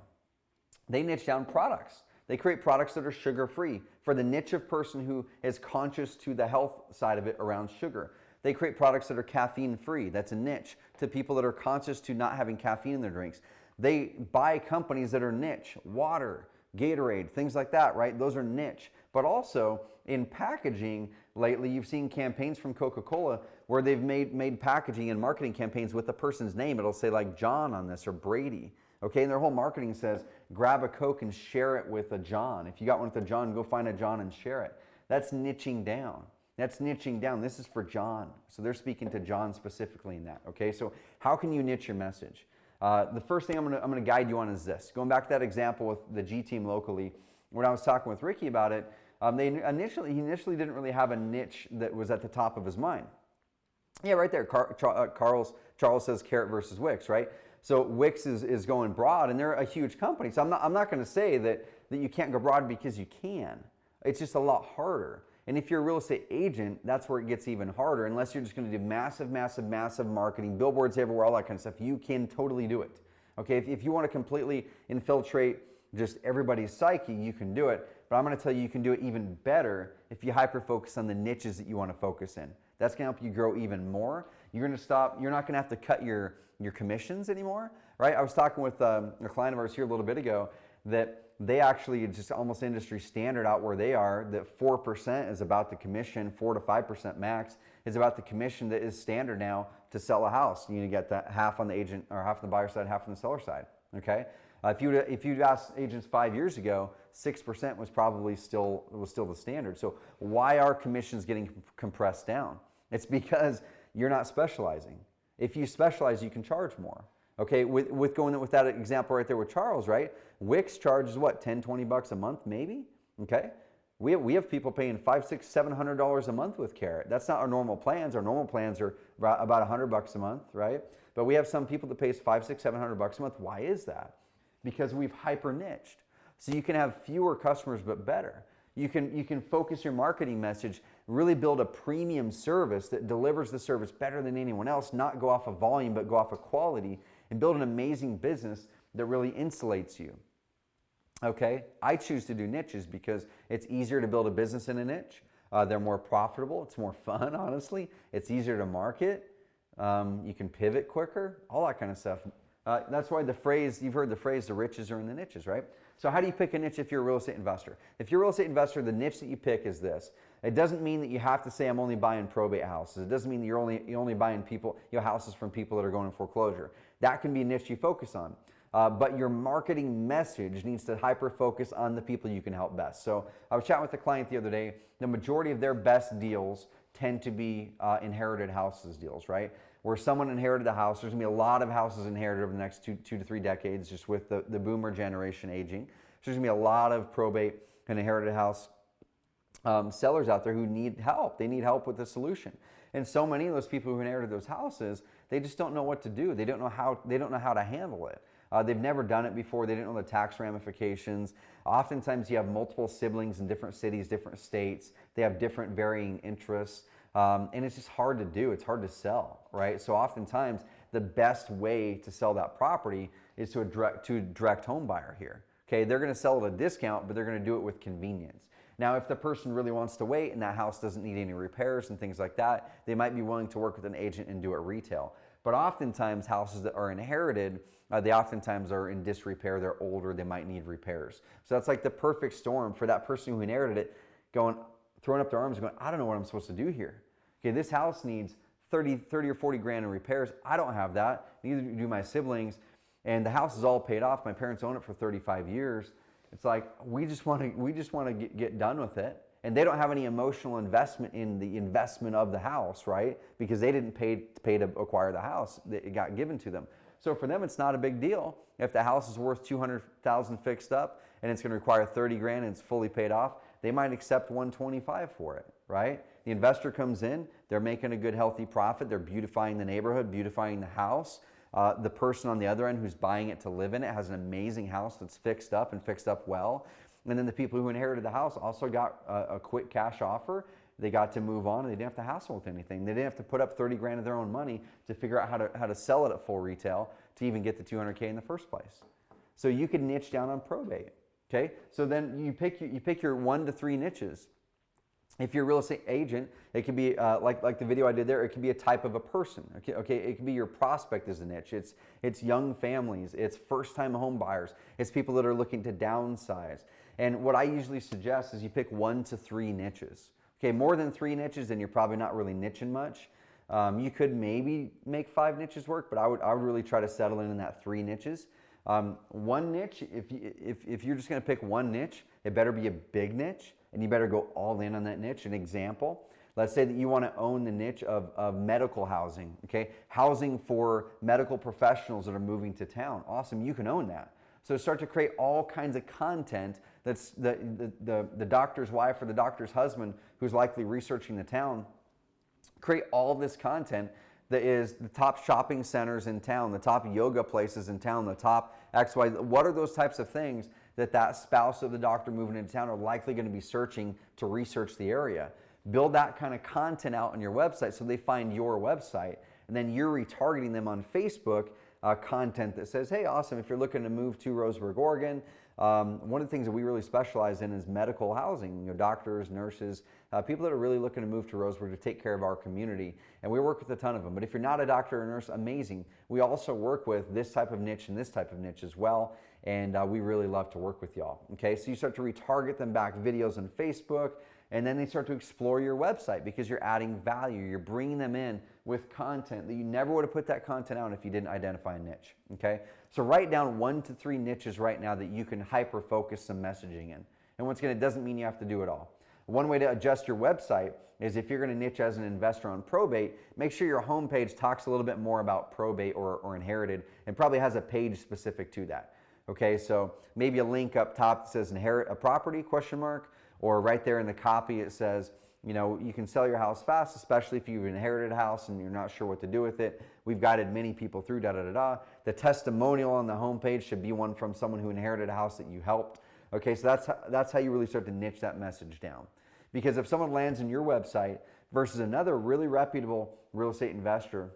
They niche down products. They create products that are sugar-free for the niche of person who is conscious to the health side of it around sugar. They create products that are caffeine-free. That's a niche to people that are conscious to not having caffeine in their drinks. They buy companies that are niche, water, Gatorade, things like that, right? Those are niche. But also in packaging, lately you've seen campaigns from Coca-Cola where they've made packaging and marketing campaigns with the person's name. It'll say like John on this or Brady. Okay, and their whole marketing says, grab a Coke and share it with a John. If you got one with a John, go find a John and share it. That's niching down. That's niching down. This is for John. So they're speaking to John specifically in that. Okay, so how can you niche your message? The first thing I'm gonna guide you on is this. Going back to that example with the G team locally, when I was talking with Ricky about it, he initially didn't really have a niche that was at the top of his mind. Yeah, right there. Charles says Carrot versus Wix, right? So Wix is going broad, and they're a huge company. So I'm not going to say that you can't go broad because you can. It's just a lot harder. And if you're a real estate agent, that's where it gets even harder. Unless you're just going to do massive marketing, billboards everywhere, all that kind of stuff. You can totally do it. Okay, if you want to completely infiltrate just everybody's psyche, you can do it. But I'm going to tell you, you can do it even better if you hyper-focus on the niches that you want to focus in. That's going to help you grow even more. You're not going to have to cut your commissions anymore, right? I was talking with a client of ours here a little bit ago that they actually, just almost industry standard out where they are, that 4% is about the commission, 4 to 5% max is about the commission that is standard now to sell a house. You get that half on the agent, or half on the buyer side, half on the seller side, okay? If you'd asked agents 5 years ago, 6% was probably still the standard. So why are commissions getting compressed down? It's because you're not specializing. If you specialize, you can charge more. Okay, with going with that example right there with Charles, right? Wix charges what, 10, 20 bucks a month maybe? Okay, we have people paying $500, $600, $700 a month with Carrot. That's not our normal plans. Our normal plans are about 100 bucks a month, right? But we have some people that pays $500, $600, $700 a month. Why is that? Because we've hyper niched. So you can have fewer customers but better. You can focus your marketing message, really build a premium service that delivers the service better than anyone else, not go off of volume but go off of quality, and build an amazing business that really insulates you. Okay, I choose to do niches because it's easier to build a business in a niche. They're more profitable. It's more fun, honestly. It's easier to market. You can pivot quicker, all that kind of stuff. That's why you've heard the phrase, the riches are in the niches, right? So how do you pick a niche if you're a real estate investor? If you're a real estate investor, the niche that you pick is this. It doesn't mean that you have to say, I'm only buying probate houses. It doesn't mean that you're only buying houses from people that are going in foreclosure. That can be a niche you focus on. But your marketing message needs to hyper-focus on the people you can help best. So I was chatting with a client the other day. The majority of their best deals tend to be inherited houses deals, right? Where someone inherited a house. There's going to be a lot of houses inherited over the next two to 3 decades, just with the boomer generation aging. So there's going to be a lot of probate and inherited house sellers out there who need help. They need help with the solution. And so many of those people who inherited those houses, they just don't know what to do. They don't know how to handle it. They've never done it before. They didn't know the tax ramifications. Oftentimes you have multiple siblings in different cities, different states. They have different varying interests. And it's just hard to do. It's hard to sell, right? So oftentimes the best way to sell that property is to a direct home buyer here. Okay, they're going to sell at a discount, but they're going to do it with convenience. Now, if the person really wants to wait and that house doesn't need any repairs and things like that, they might be willing to work with an agent and do it retail. But oftentimes houses that are inherited, they oftentimes are in disrepair. They're older. They might need repairs. So that's like the perfect storm for that person who inherited it, throwing up their arms and going, I don't know what I'm supposed to do here. Okay, this house needs 30 or 40 grand in repairs. I don't have that. Neither do my siblings. And the house is all paid off. My parents own it for 35 years. It's like, we just want to get done with it. And they don't have any emotional investment in the investment of the house, right? Because they didn't pay to acquire the house. It got given to them. So for them, it's not a big deal. If the house is worth $200,000 fixed up and it's going to require 30 grand and it's fully paid off, they might accept 125 for it, right? The investor comes in, they're making a good, healthy profit. They're beautifying the neighborhood, beautifying the house. The person on the other end who's buying it to live in it has an amazing house that's fixed up and fixed up well. And then the people who inherited the house also got a quick cash offer. They got to move on and they didn't have to hassle with anything. They didn't have to put up 30 grand of their own money to figure out how to sell it at full retail to even get the 200K in the first place. So you could niche down on probate. Okay, so then you pick your 1 to 3 niches. If you're a real estate agent, it could be like the video I did there. It could be a type of a person. Okay, it could be your prospect as a niche. It's young families. It's first-time home buyers. It's people that are looking to downsize. And what I usually suggest is you pick 1 to 3 niches. Okay, more than 3 niches, then you're probably not really niching much. You could maybe make 5 niches work, but I would really try to settle in that 3 niches. One niche, if you're just going to pick one niche, it better be a big niche, and you better go all in on that niche. An example, let's say that you want to own the niche of medical housing, okay? Housing for medical professionals that are moving to town. Awesome, you can own that. So start to create all kinds of content that's the doctor's wife or the doctor's husband who's likely researching the town. Create all this content that is the top shopping centers in town, the top yoga places in town, the top XY. What are those types of things that spouse of the doctor moving into town are likely going to be searching to research the area? Build that kind of content out on your website so they find your website, and then you're retargeting them on Facebook content that says, hey, awesome, if you're looking to move to Roseburg, Oregon, one of the things that we really specialize in is medical housing, doctors, nurses, people that are really looking to move to Roseburg to take care of our community. And we work with a ton of them. But if you're not a doctor or nurse, amazing. We also work with this type of niche and this type of niche as well. And we really love to work with y'all. Okay, so you start to retarget them back, videos on Facebook, and then they start to explore your website because you're adding value. You're bringing them in with content that you never would have put that content out if you didn't identify a niche. Okay, so write down 1 to 3 niches right now that you can hyper focus some messaging in. And once again, it doesn't mean you have to do it all. One way to adjust your website is if you're going to niche as an investor on probate, make sure your homepage talks a little bit more about probate or inherited and probably has a page specific to that. Okay, so maybe a link up top that says inherit a property, ? Or right there in the copy it says, you can sell your house fast, especially if you've inherited a house and you're not sure what to do with it. We've guided many people through The testimonial on the homepage should be one from someone who inherited a house that you helped. Okay, so that's how you really start to niche that message down. Because if someone lands in your website versus another really reputable real estate investor,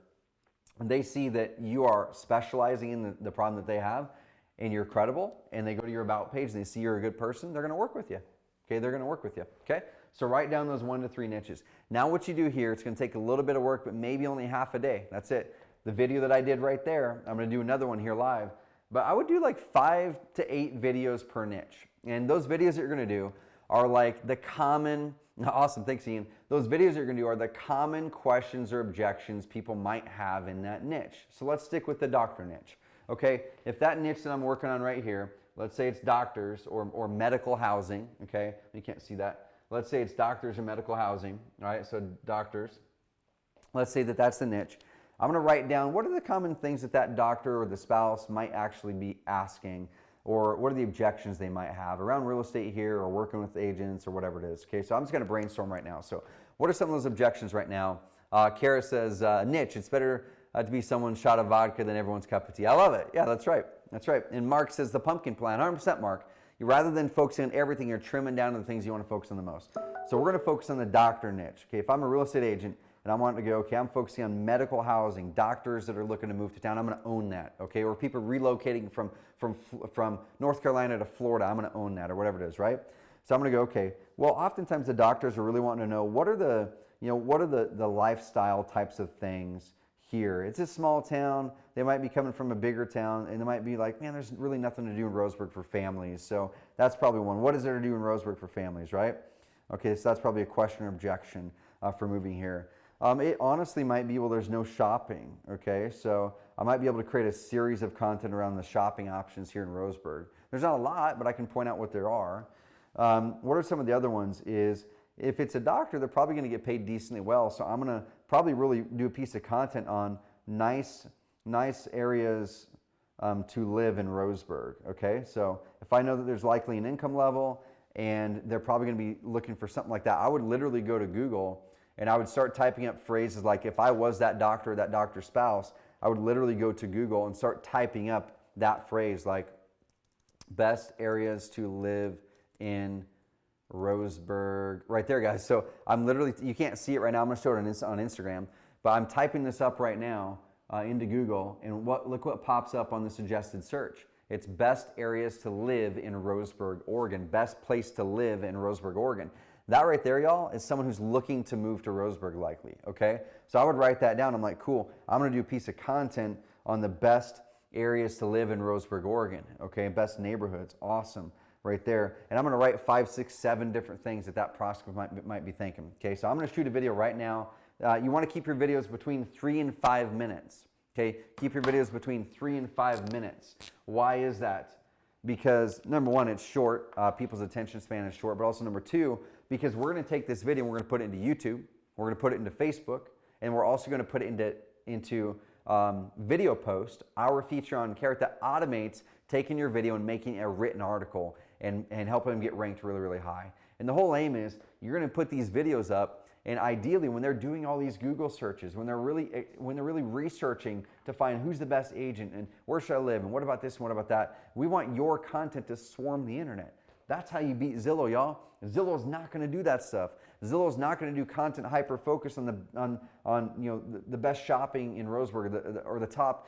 and they see that you are specializing in the problem that they have, and you're credible, and they go to your about page and they see you're a good person, they're going to work with you. Okay, they're going to work with you. Okay, so write down those 1 to 3 niches. Now what you do here, it's going to take a little bit of work, but maybe only half a day. That's it. The video that I did right there, I'm going to do another one here live, but I would do like 5 to 8 videos per niche. And those videos that you're going to do are like the common, awesome, thanks Ian. Those videos that you're going to do are the common questions or objections people might have in that niche. So let's stick with the doctor niche. Okay, if that niche that I'm working on right here, let's say it's doctors or medical housing, okay, you can't see that. Let's say it's doctors or medical housing, all right, so doctors. Let's say that that's the niche. I'm going to write down what are the common things that doctor or the spouse might actually be asking, or what are the objections they might have around real estate here or working with agents or whatever it is. Okay, so I'm just going to brainstorm right now. So what are some of those objections right now? Kara says, niche, it's better to be someone's shot of vodka than everyone's cup of tea. I love it. Yeah, that's right. That's right. And Mark says the pumpkin plan, 100% Mark. Rather than focusing on everything, you're trimming down to the things you want to focus on the most. So we're going to focus on the doctor niche. Okay, if I'm a real estate agent and I want to go, okay, I'm focusing on medical housing, doctors that are looking to move to town, I'm going to own that. Okay, or people relocating from North Carolina to Florida, I'm going to own that, or whatever it is, right? So I'm going to go, okay, well, oftentimes the doctors are really wanting to know what are the lifestyle types of things here. It's a small town. They might be coming from a bigger town, and they might be like, man, there's really nothing to do in Roseburg for families. So that's probably one. What is there to do in Roseburg for families, right? Okay, so that's probably a question or objection for moving here. It honestly might be, well, there's no shopping, okay? So I might be able to create a series of content around the shopping options here in Roseburg. There's not a lot, but I can point out what there are. What are some of the other ones is, if it's a doctor, they're probably going to get paid decently well. So I'm going to probably really do a piece of content on nice areas to live in Roseburg. Okay, so if I know that there's likely an income level and they're probably going to be looking for something like that, I would literally go to Google and I would start typing up phrases like, if I was that doctor or that doctor's spouse, I would literally go to Google and start typing up that phrase like best areas to live in Roseburg, right there, guys. So I'm literally, you can't see it right now. I'm going to show it on Instagram, but I'm typing this up right now into Google, and look what pops up on the suggested search. It's best areas to live in Roseburg, Oregon. Best place to live in Roseburg, Oregon. That right there, y'all, is someone who's looking to move to Roseburg likely, okay? So I would write that down. I'm like, cool, I'm going to do a piece of content on the best areas to live in Roseburg, Oregon, okay? Best neighborhoods, awesome. Right there, and I'm going to write 5, 6, 7 different things that prospect might be thinking. Okay, so I'm going to shoot a video right now. You want to keep your videos between 3 and 5 minutes. Okay, keep your videos between 3 and 5 minutes. Why is that? Because number one, it's short. People's attention span is short, but also number two, because we're going to take this video and we're going to put it into YouTube. We're going to put it into Facebook, and we're also going to put it into video post, our feature on Carrot that automates taking your video and making a written article and helping them get ranked really, really high. And the whole aim is you're going to put these videos up, and ideally when they're doing all these Google searches, when they're really researching to find who's the best agent and where should I live and what about this and what about that, we want your content to swarm the internet. That's how you beat Zillow, y'all. Zillow's not going to do that stuff. Zillow's not going to do content hyper focused on the best shopping in Roseburg or the top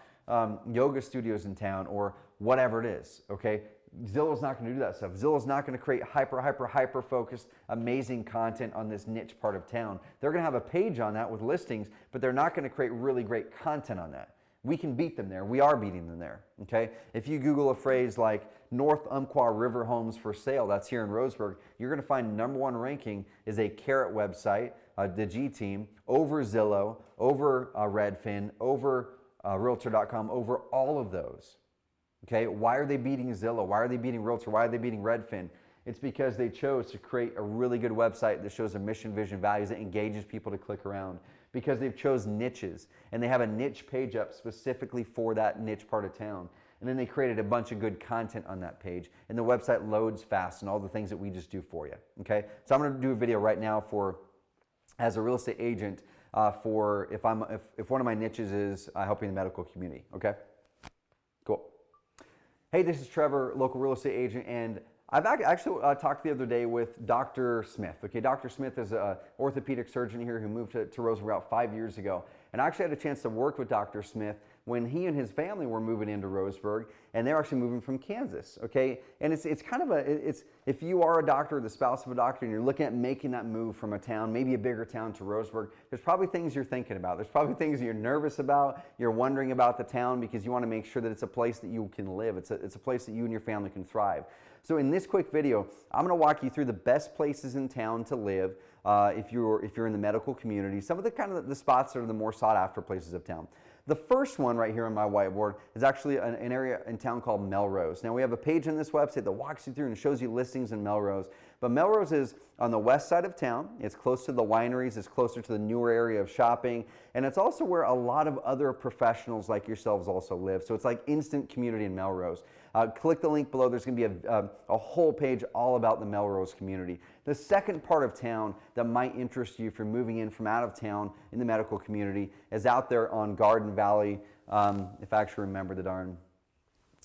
yoga studios in town or whatever it is. Okay, Zillow's not going to do that stuff. Zillow's not going to create hyper focused amazing content on this niche part of town. They're going to have a page on that with listings, but they're not going to create really great content on that. We can beat them there. We are beating them there. Okay. If you Google a phrase like North Umpqua River Homes for sale, that's here in Roseburg, you're going to find #1 ranking is a Carrot website, the G team, over Zillow, over Redfin, over Realtor.com, over all of those. Okay. Why are they beating Zillow? Why are they beating Realtor? Why are they beating Redfin? It's because they chose to create a really good website that shows a mission, vision, values, that engages people to click around. Because they've chose niches and they have a niche page up specifically for that niche part of town. And then they created a bunch of good content on that page and the website loads fast and all the things that we just do for you. Okay, so I'm going to do a video right now as a real estate agent if one of my niches is helping the medical community. Okay, cool. Hey, this is Trevor, local real estate agent, and I've actually talked the other day with Dr. Smith. Okay, Dr. Smith is an orthopedic surgeon here who moved to Roseburg about 5 years ago. And I actually had a chance to work with Dr. Smith when he and his family were moving into Roseburg, and they're actually moving from Kansas. Okay, and it's kind of if you are a doctor or the spouse of a doctor and you're looking at making that move from a town, maybe a bigger town, to Roseburg, there's probably things you're thinking about. There's probably things you're nervous about. You're wondering about the town because you want to make sure that it's a place that you can live. It's a place that you and your family can thrive. So in this quick video, I'm going to walk you through the best places in town to live if you're in the medical community. Some of the spots that are the more sought after places of town. The first one right here on my whiteboard is actually an area in town called Melrose. Now we have a page on this website that walks you through and shows you listings in Melrose. But Melrose is on the west side of town. It's close to the wineries. It's closer to the newer area of shopping. And it's also where a lot of other professionals like yourselves also live. So it's like instant community in Melrose. Click the link below. There's going to be a whole page all about the Melrose community. The second part of town that might interest you if you're moving in from out of town in the medical community is out there on Garden Valley. If I actually remember the darn,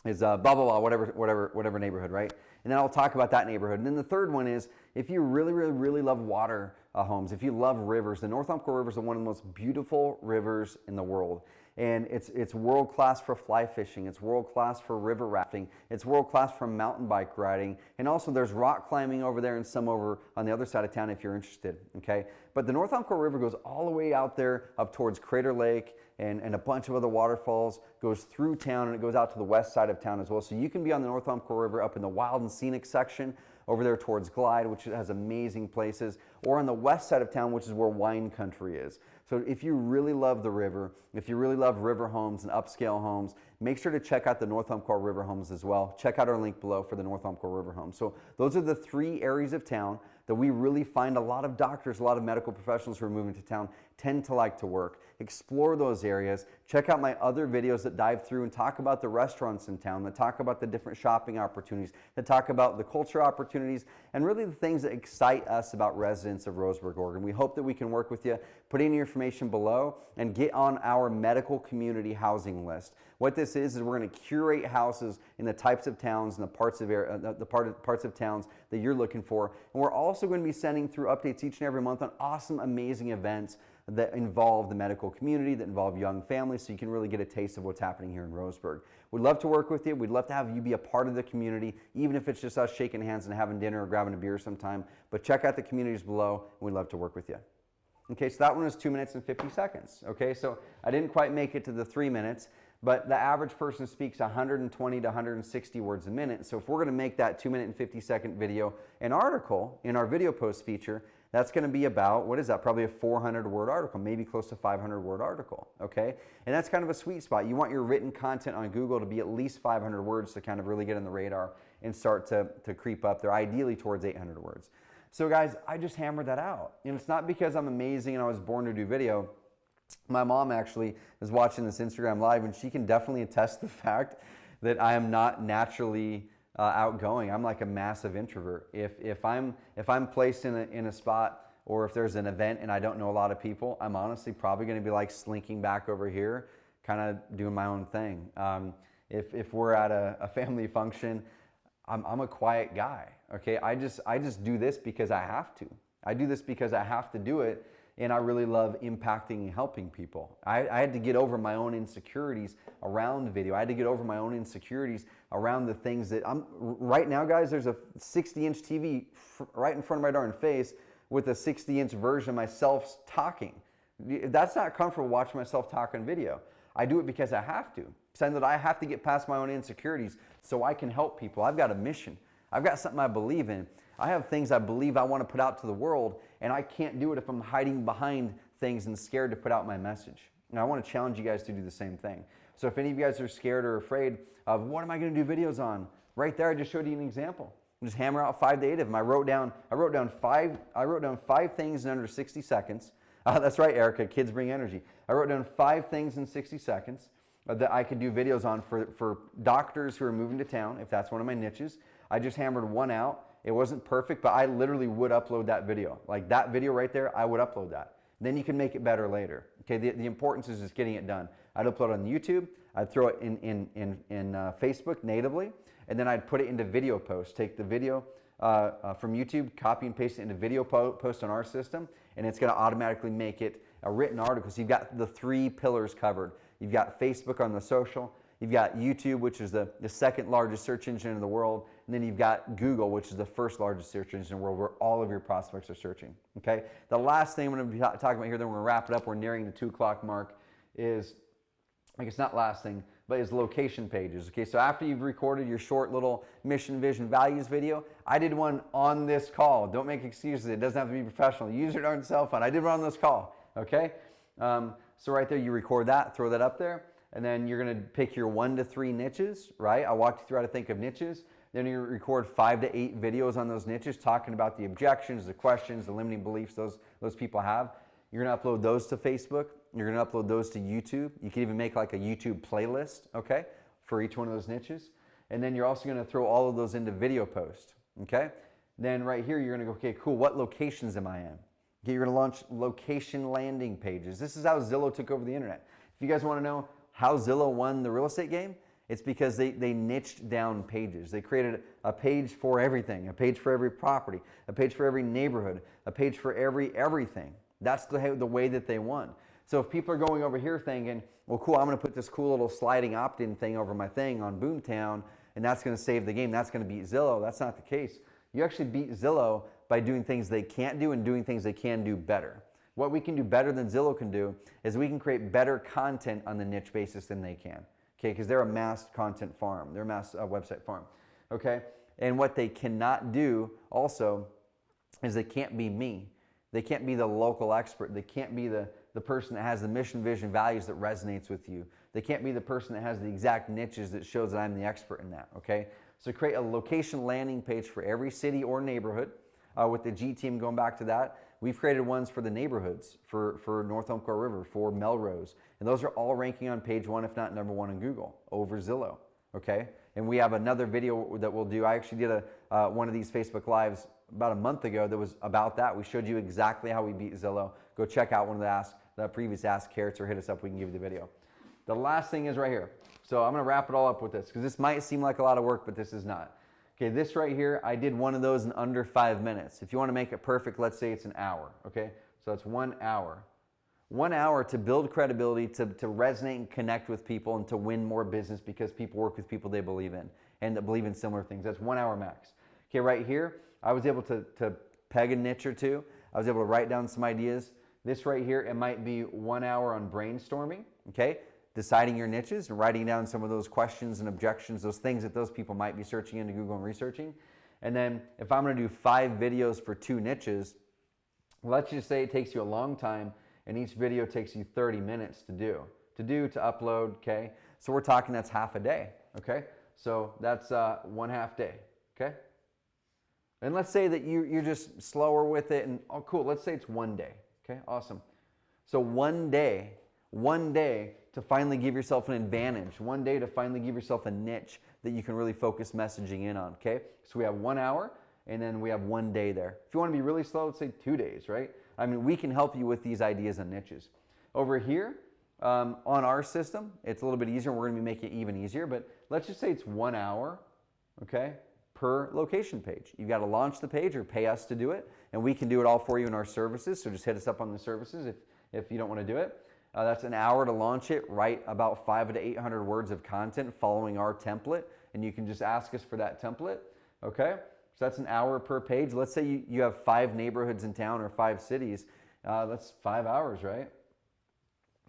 is blah blah blah, whatever neighborhood, right? And then I'll talk about that neighborhood. And then the third one is if you really love water homes, if you love rivers, the North Umpqua River is one of the most beautiful rivers in the world. And it's world class for fly fishing, it's world class for river rafting, it's world class for mountain bike riding, and also there's rock climbing over there and some over on the other side of town if you're interested, okay? But the North Umpqua River goes all the way out there up towards Crater Lake and a bunch of other waterfalls, goes through town, and it goes out to the west side of town as well. So you can be on the North Umpqua River up in the wild and scenic section over there towards Glide, which has amazing places, or on the west side of town, which is where wine country is. So if you really love the river, if you really love river homes and upscale homes, make sure to check out the North Umpqua River Homes as well. Check out our link below for the North Umpqua River Homes. So those are the 3 areas of town that we really find a lot of doctors, a lot of medical professionals who are moving to town tend to like to work. Explore those areas. Check out my other videos that dive through and talk about the restaurants in town, that talk about the different shopping opportunities, that talk about the culture opportunities, and really the things that excite us about residents of Roseburg, Oregon. We hope that we can work with you. Put in your information below and get on our medical community housing list. What this is we're going to curate houses in the types of towns and the parts of towns that you're looking for. And we're also going to be sending through updates each and every month on awesome, amazing events that involve the medical community, that involve young families, so you can really get a taste of what's happening here in Roseburg. We'd love to work with you. We'd love to have you be a part of the community, even if it's just us shaking hands and having dinner or grabbing a beer sometime. But check out the communities below, and we'd love to work with you. Okay, so that one was 2 minutes and 50 seconds. Okay, so I didn't quite make it to the 3 minutes, but the average person speaks 120 to 160 words a minute. So if we're going to make that 2 minute and 50 second video an article in our video post feature, that's going to be about, what is that? Probably a 400 word article, maybe close to 500 word article. Okay, and that's kind of a sweet spot. You want your written content on Google to be at least 500 words to kind of really get on the radar and start to creep up there, ideally towards 800 words. So guys, I just hammered that out. And it's not because I'm amazing and I was born to do video. My mom actually is watching this Instagram live, and she can definitely attest the fact that I am not naturally outgoing. I'm like a massive introvert. If I'm placed in a spot, or if there's an event and I don't know a lot of people, I'm honestly probably going to be like slinking back over here, kind of doing my own thing. If we're at a family function, I'm a quiet guy. okay? I just do this because I have to. I do this because I have to do it, and I really love impacting and helping people. I had to get over my own insecurities around video. I had to get over my own insecurities around the things that right now, guys, there's a 60-inch TV right in front of my darn face with a 60-inch version of myself talking. That's not comfortable watching myself talk on video. I do it because I have to. Saying that I have to get past my own insecurities so I can help people. I've got a mission. I've got something I believe in. I have things I believe I want to put out to the world, and I can't do it if I'm hiding behind things and scared to put out my message. And I want to challenge you guys to do the same thing. So if any of you guys are scared or afraid of what am I going to do videos on, right there I just showed you an example. Just hammer out 5 to 8 of them. I wrote down 5 things in under 60 seconds. That's right, Erica. Kids bring energy. I wrote down 5 things in 60 seconds that I could do videos on for doctors who are moving to town, if that's one of my niches. I just hammered one out. It wasn't perfect, but I literally would upload that video. Like that video right there, I would upload that. Then you can make it better later. Okay, the importance is just getting it done. I'd upload it on YouTube. I'd throw it in Facebook natively, and then I'd put it into video posts. Take the video from YouTube, copy and paste it into video post on our system, and it's going to automatically make it a written article. So you've got the 3 pillars covered. You've got Facebook on the social. You've got YouTube, which is the second largest search engine in the world. And then you've got Google, which is the first largest search engine in the world, where all of your prospects are searching. Okay. The last thing I'm going to be talking about here, then we're going to wrap it up. We're nearing the 2 o'clock mark. Is, I guess not last thing, but is location pages. Okay. So after you've recorded your short little mission, vision, values video, I did one on this call. Don't make excuses. It doesn't have to be professional. Use your darn cell phone. I did one on this call. Okay. So right there, you record that, throw that up there. And then you're going to pick your 1 to 3 niches, right? I walked you through how to think of niches. Then you record 5 to 8 videos on those niches, talking about the objections, the questions, the limiting beliefs those people have. You're going to upload those to Facebook. You're going to upload those to YouTube. You can even make like a YouTube playlist, okay, for each one of those niches. And then you're also going to throw all of those into video post, okay? Then right here, you're going to go, okay, cool, what locations am I in? Okay, you're going to launch location landing pages. This is how Zillow took over the internet. If you guys want to know how Zillow won the real estate game, it's because they niched down pages. They created a page for everything, a page for every property, a page for every neighborhood, a page for everything. That's the way that they won. So if people are going over here thinking, well, cool, I'm going to put this cool little sliding opt-in thing over my thing on Boomtown, and that's going to save the game, that's going to beat Zillow. That's not the case. You actually beat Zillow by doing things they can't do and doing things they can do better. What we can do better than Zillow can do is we can create better content on the niche basis than they can. Okay, because they're a mass content farm. They're a mass website farm. Okay, and what they cannot do also is they can't be me. They can't be the local expert. They can't be the person that has the mission, vision, values that resonates with you. They can't be the person that has the exact niches that shows that I'm the expert in that. Okay, so create a location landing page for every city or neighborhood. With the G team, going back to that, we've created ones for the neighborhoods, for North Umpqua River, for Melrose. And those are all ranking on page 1, if not number 1 in Google, over Zillow. Okay? And we have another video that we'll do. I actually did one of these Facebook Lives about a month ago that was about that. We showed you exactly how we beat Zillow. Go check out one of the previous Ask Carrots, or hit us up. We can give you the video. The last thing is right here. So I'm going to wrap it all up with this, because this might seem like a lot of work, but this is not. Okay, this right here, I did one of those in under 5 minutes. If you want to make it perfect, let's say it's an hour, okay? So that's 1 hour. 1 hour to build credibility, to resonate and connect with people, and to win more business because people work with people they believe in and that believe in similar things. That's 1 hour max. Okay, right here, I was able to peg a niche or two. I was able to write down some ideas. This right here, it might be 1 hour on brainstorming, okay? Deciding your niches and writing down some of those questions and objections, those things that those people might be searching into Google and researching. And then if I'm going to do 5 videos for 2 niches, let's just say it takes you a long time and each video takes you 30 minutes to upload, okay? So we're talking that's half a day, okay? So that's 1/2 day, okay? And let's say that you're just slower with it and, oh cool, let's say it's 1 day, okay? Awesome. So 1 day to finally give yourself an advantage, 1 day to finally give yourself a niche that you can really focus messaging in on, okay? So we have 1 hour and then we have 1 day there. If you want to be really slow, let's say 2 days, right? I mean, we can help you with these ideas and niches. Over here, on our system, it's a little bit easier. We're going to be making it even easier, but let's just say it's 1 hour, okay, per location page. You've got to launch the page or pay us to do it, and we can do it all for you in our services. So just hit us up on the services if you don't want to do it. That's an hour to launch it. Write about 500 to 800 words of content following our template, and you can just ask us for that template. Okay, so that's an hour per page. Let's say you have 5 neighborhoods in town or 5 cities. That's 5 hours, right?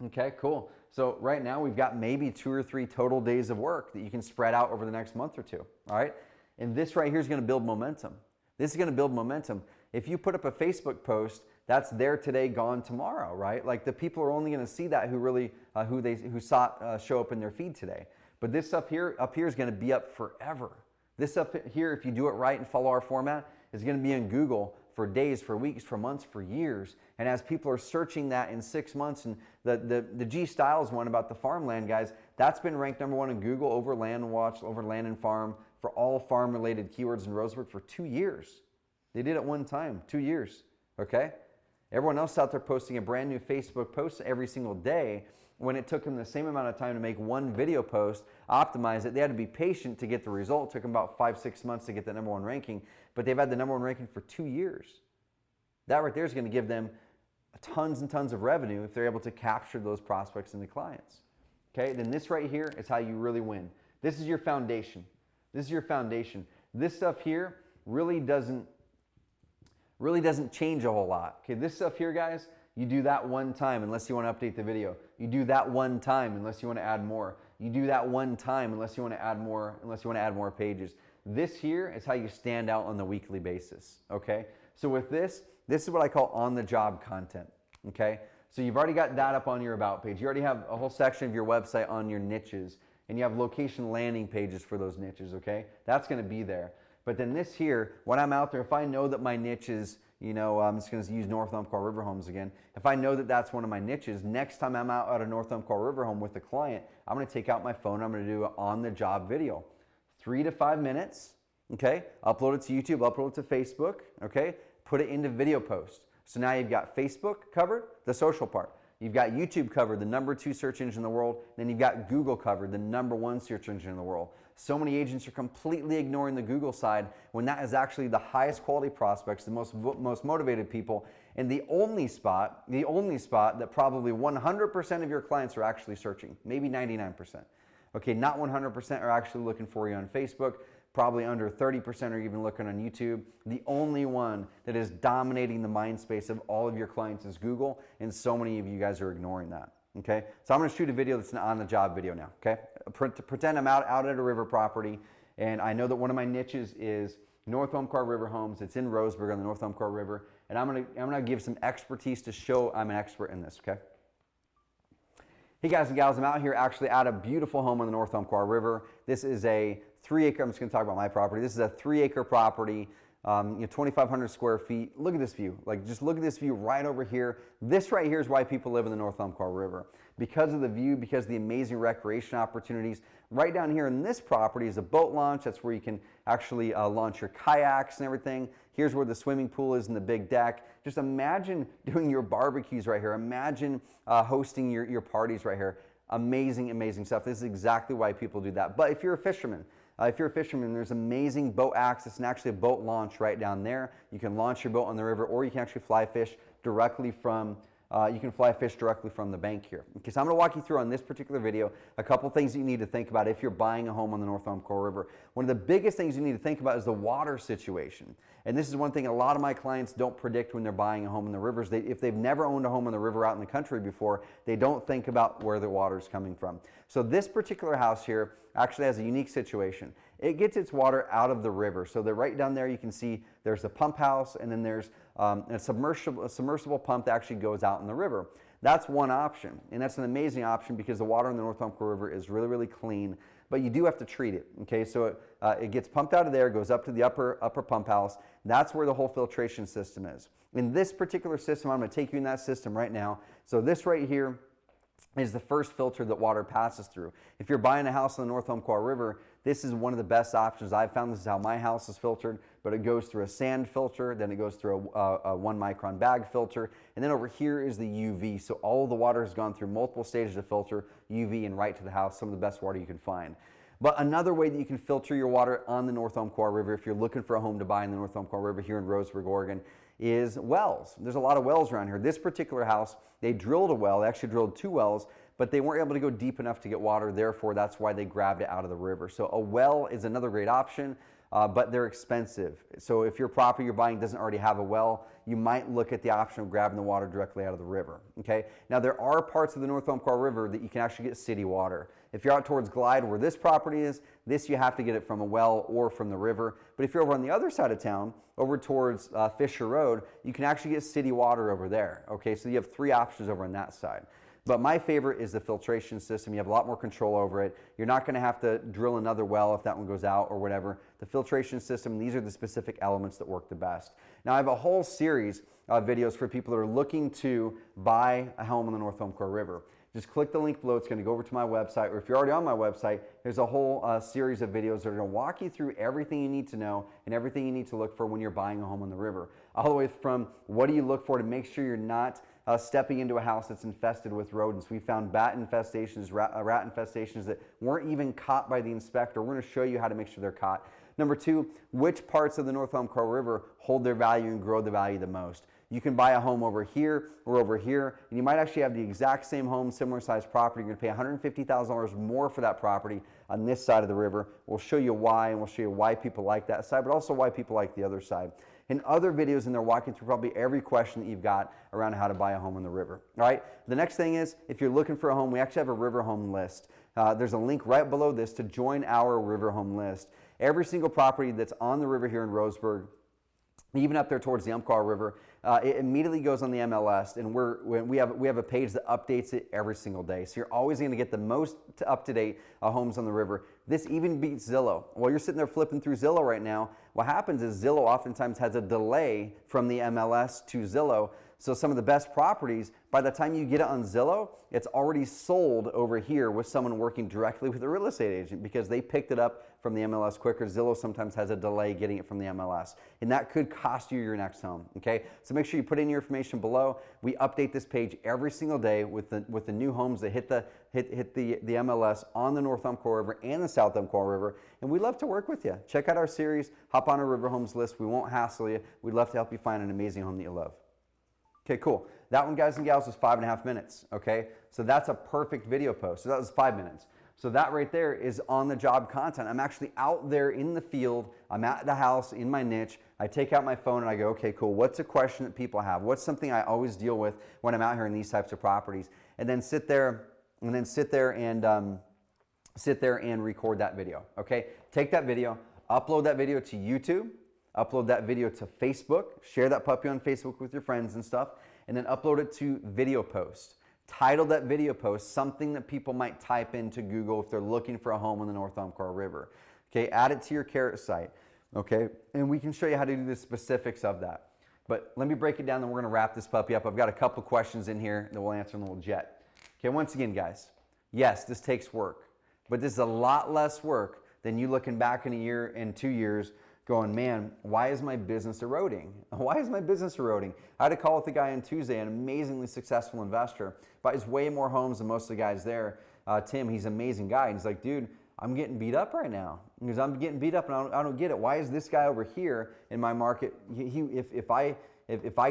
Okay, cool. So right now we've got maybe 2 or 3 total days of work that you can spread out over the next month or 2. All right, and this right here is going to build momentum. This is going to build momentum. If you put up a Facebook post, that's there today, gone tomorrow, right? Like the people are only going to see that who really who saw show up in their feed today. But this up here is going to be up forever. This up here, if you do it right and follow our format, is going to be in Google for days, for weeks, for months, for years. And as people are searching that in 6 months, and the G Styles one about the farmland guys, that's been ranked #1 in Google over Land Watch, over Land and Farm, for all farm related keywords in Roseburg for 2 years. They did it one time, 2 years, okay? Everyone else out there posting a brand new Facebook post every single day, when it took them the same amount of time to make one video post, optimize it. They had to be patient to get the result. It took them about 5-6 months to get the #1 ranking, but they've had the #1 ranking for 2 years. That right there is going to give them tons and tons of revenue if they're able to capture those prospects and the clients. Okay, then this right here is how you really win. This is your foundation. This is your foundation. This stuff here really doesn't change a whole lot. Okay, this stuff here, guys, you do that one time unless you want to update the video. You do that one time unless you want to add more. You do that one time unless you want to add more pages. This here is how you stand out on the weekly basis, okay? So with this is what I call on-the-job content, okay? So you've already got that up on your About page. You already have a whole section of your website on your niches, and you have location landing pages for those niches, okay? That's going to be there. But then this here, when I'm out there, if I know that my niche is, I'm just going to use North Umpqua River Homes again. If I know that that's one of my niches, next time I'm out at a North Umpqua River Home with a client, I'm going to take out my phone. I'm going to do an on-the-job video, 3 to 5 minutes. Okay, upload it to YouTube, upload it to Facebook. Okay, put it into video post. So now you've got Facebook covered, the social part. You've got YouTube covered, the #2 search engine in the world. Then you've got Google covered, the #1 search engine in the world. So many agents are completely ignoring the Google side when that is actually the highest quality prospects, the most motivated people, and the only spot that probably 100% of your clients are actually searching, maybe 99%. Okay, not 100% are actually looking for you on Facebook. Probably under 30% are even looking on YouTube. The only one that is dominating the mind space of all of your clients is Google, and so many of you guys are ignoring that. Okay, so I'm going to shoot a video that's an on-the-job video now. Okay, pretend I'm out at a river property, and I know that one of my niches is North Umpqua River Homes. It's in Roseburg on the North Umpqua River, and I'm gonna give some expertise to show I'm an expert in this. Okay. Hey guys and gals, I'm out here actually at a beautiful home on the North Umpqua River. This is a 3-acre, I'm just going to talk about my property. This is a 3-acre property, 2,500 square feet. Look at this view. Like, just look at this view right over here. This right here is why people live in the North Umpqua River. Because of the view, because of the amazing recreation opportunities. Right down here in this property is a boat launch. That's where you can actually launch your kayaks and everything. Here's where the swimming pool is and the big deck. Just imagine doing your barbecues right here. Imagine hosting your parties right here. Amazing, amazing stuff. This is exactly why people do that. But if you're a fisherman, there's amazing boat access and actually a boat launch right down there. You can launch your boat on the river, or you can actually fly fish directly from the bank here. Okay, so I'm going to walk you through on this particular video a couple things that you need to think about if you're buying a home on the North Umpqua River. One of the biggest things you need to think about is the water situation. And this is one thing a lot of my clients don't predict when they're buying a home in the rivers. If they've never owned a home on the river out in the country before, they don't think about where the water is coming from. So this particular house here actually has a unique situation. It gets its water out of the river. So they're right down there, you can see there's the pump house, and then there's a submersible pump that actually goes out in the river. That's one option, and that's an amazing option because the water in the North Umpqua River is really, really clean, but you do have to treat it. Okay, so it gets pumped out of there, goes up to the upper pump house. That's where the whole filtration system is. In this particular system, I'm going to take you in that system right now. So this right here is the first filter that water passes through. If you're buying a house on the North Umpqua River, this is one of the best options I've found. This is how my house is filtered, but it goes through a sand filter, then it goes through a 1 micron bag filter, and then over here is the UV. So all of the water has gone through multiple stages of filter, UV, and right to the house, some of the best water you can find. But another way that you can filter your water on the North Umpqua River, if you're looking for a home to buy in the North Umpqua River here in Roseburg, Oregon, is wells. There's a lot of wells around here. This particular house, they drilled a well. They actually drilled 2 wells, but they weren't able to go deep enough to get water. Therefore, that's why they grabbed it out of the river. So a well is another great option, but they're expensive. So if your property you're buying doesn't already have a well, you might look at the option of grabbing the water directly out of the river. Okay. Now there are parts of the North Umpqua River that you can actually get city water. If you're out towards Glide, where this property is, this you have to get it from a well or from the river. But if you're over on the other side of town, over towards Fisher Road, you can actually get city water over there. Okay, so you have 3 options over on that side. But my favorite is the filtration system. You have a lot more control over it. You're not going to have to drill another well if that one goes out or whatever. The filtration system, these are the specific elements that work the best. Now I have a whole series of videos for people that are looking to buy a home on the North Umpqua River. Just click the link below. It's going to go over to my website, or if you're already on my website, there's a whole series of videos that are going to walk you through everything you need to know and everything you need to look for when you're buying a home on the river. All the way from what do you look for to make sure you're not stepping into a house that's infested with rodents. We found bat infestations, rat infestations that weren't even caught by the inspector. We're going to show you how to make sure they're caught. Number 2, which parts of the North Umpqua River hold their value and grow the value the most. You can buy a home over here or over here, and you might actually have the exact same home, similar sized property. You're going to pay $150,000 more for that property on this side of the river. We'll show you why, and we'll show you why people like that side, but also why people like the other side. And other videos in there walking through probably every question that you've got around how to buy a home on the river. All right. The next thing is, if you're looking for a home, we actually have a river home list. There's a link right below this to join our river home list. Every single property that's on the river here in Roseburg, even up there towards the Umpqua River, it immediately goes on the MLS, and we have a page that updates it every single day. So you're always going to get the most up-to-date homes on the river. This even beats Zillow. While you're sitting there flipping through Zillow right now, what happens is Zillow oftentimes has a delay from the MLS to Zillow. So some of the best properties, by the time you get it on Zillow, it's already sold over here with someone working directly with a real estate agent because they picked it up from the MLS quicker. Zillow sometimes has a delay getting it from the MLS, and that could cost you your next home. Okay, so make sure you put in your information below. We update this page every single day with the new homes that hit the MLS on the North Umpqua River and the South Umpqua River, and we'd love to work with you. Check out our series, hop on our River Homes list. We won't hassle you. We'd love to help you find an amazing home that you love. Okay, cool. That one, guys and gals, was 5.5 minutes, okay? So that's a perfect video post. So that was 5 minutes. So that right there is on-the-job content. I'm actually out there in the field. I'm at the house in my niche. I take out my phone and I go, okay, cool. What's a question that people have? What's something I always deal with when I'm out here in these types of properties? And then sit there and record that video, okay? Take that video, upload that video to YouTube, upload that video to Facebook, share that puppy on Facebook with your friends and stuff, and then upload it to Video Post. Title that video post something that people might type into Google if they're looking for a home on the North Umpqua River. Okay, add it to your Carrot site, okay? And we can show you how to do the specifics of that. But let me break it down, then we're gonna wrap this puppy up. I've got a couple questions in here that we'll answer and then we'll jet. Okay, once again, guys, yes, this takes work, but this is a lot less work than you looking back in a year and 2 years going, man, why is my business eroding? Why is my business eroding? I had a call with a guy on Tuesday, an amazingly successful investor, buys way more homes than most of the guys there. Tim, he's an amazing guy. And he's like, dude, I'm getting beat up right now. Because I'm getting beat up and I don't get it. Why is this guy over here in my market, if I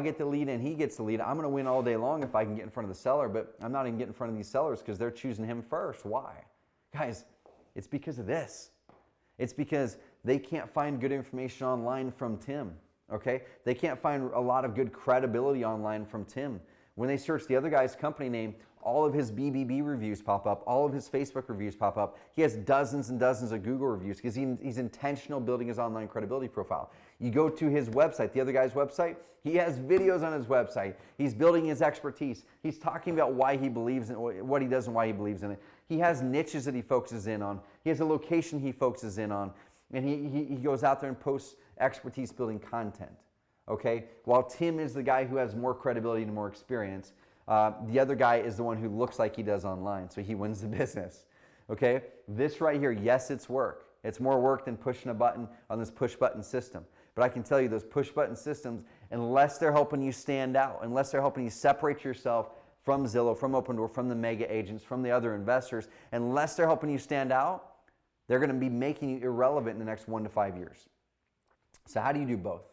get the lead and he gets the lead, I'm going to win all day long if I can get in front of the seller, but I'm not even getting in front of these sellers because they're choosing him first. Why? Guys, it's because of this. It's because they can't find good information online from Tim, okay? They can't find a lot of good credibility online from Tim. When they search the other guy's company name, all of his BBB reviews pop up, all of his Facebook reviews pop up. He has dozens and dozens of Google reviews because he's intentional building his online credibility profile. You go to his website, the other guy's website, he has videos on his website. He's building his expertise. He's talking about why he believes in it, what he does and why he believes in it. He has niches that he focuses in on. He has a location he focuses in on. And he goes out there and posts expertise building content, okay? While Tim is the guy who has more credibility and more experience, the other guy is the one who looks like he does online, so he wins the business, okay? This right here, yes, it's work. It's more work than pushing a button on this push button system. But I can tell you those push button systems, unless they're helping you stand out, unless they're helping you separate yourself from Zillow, from Open Door, from the mega agents, from the other investors, unless they're helping you stand out, They're going to be making you irrelevant in the next 1 to 5 years. So how do you do both?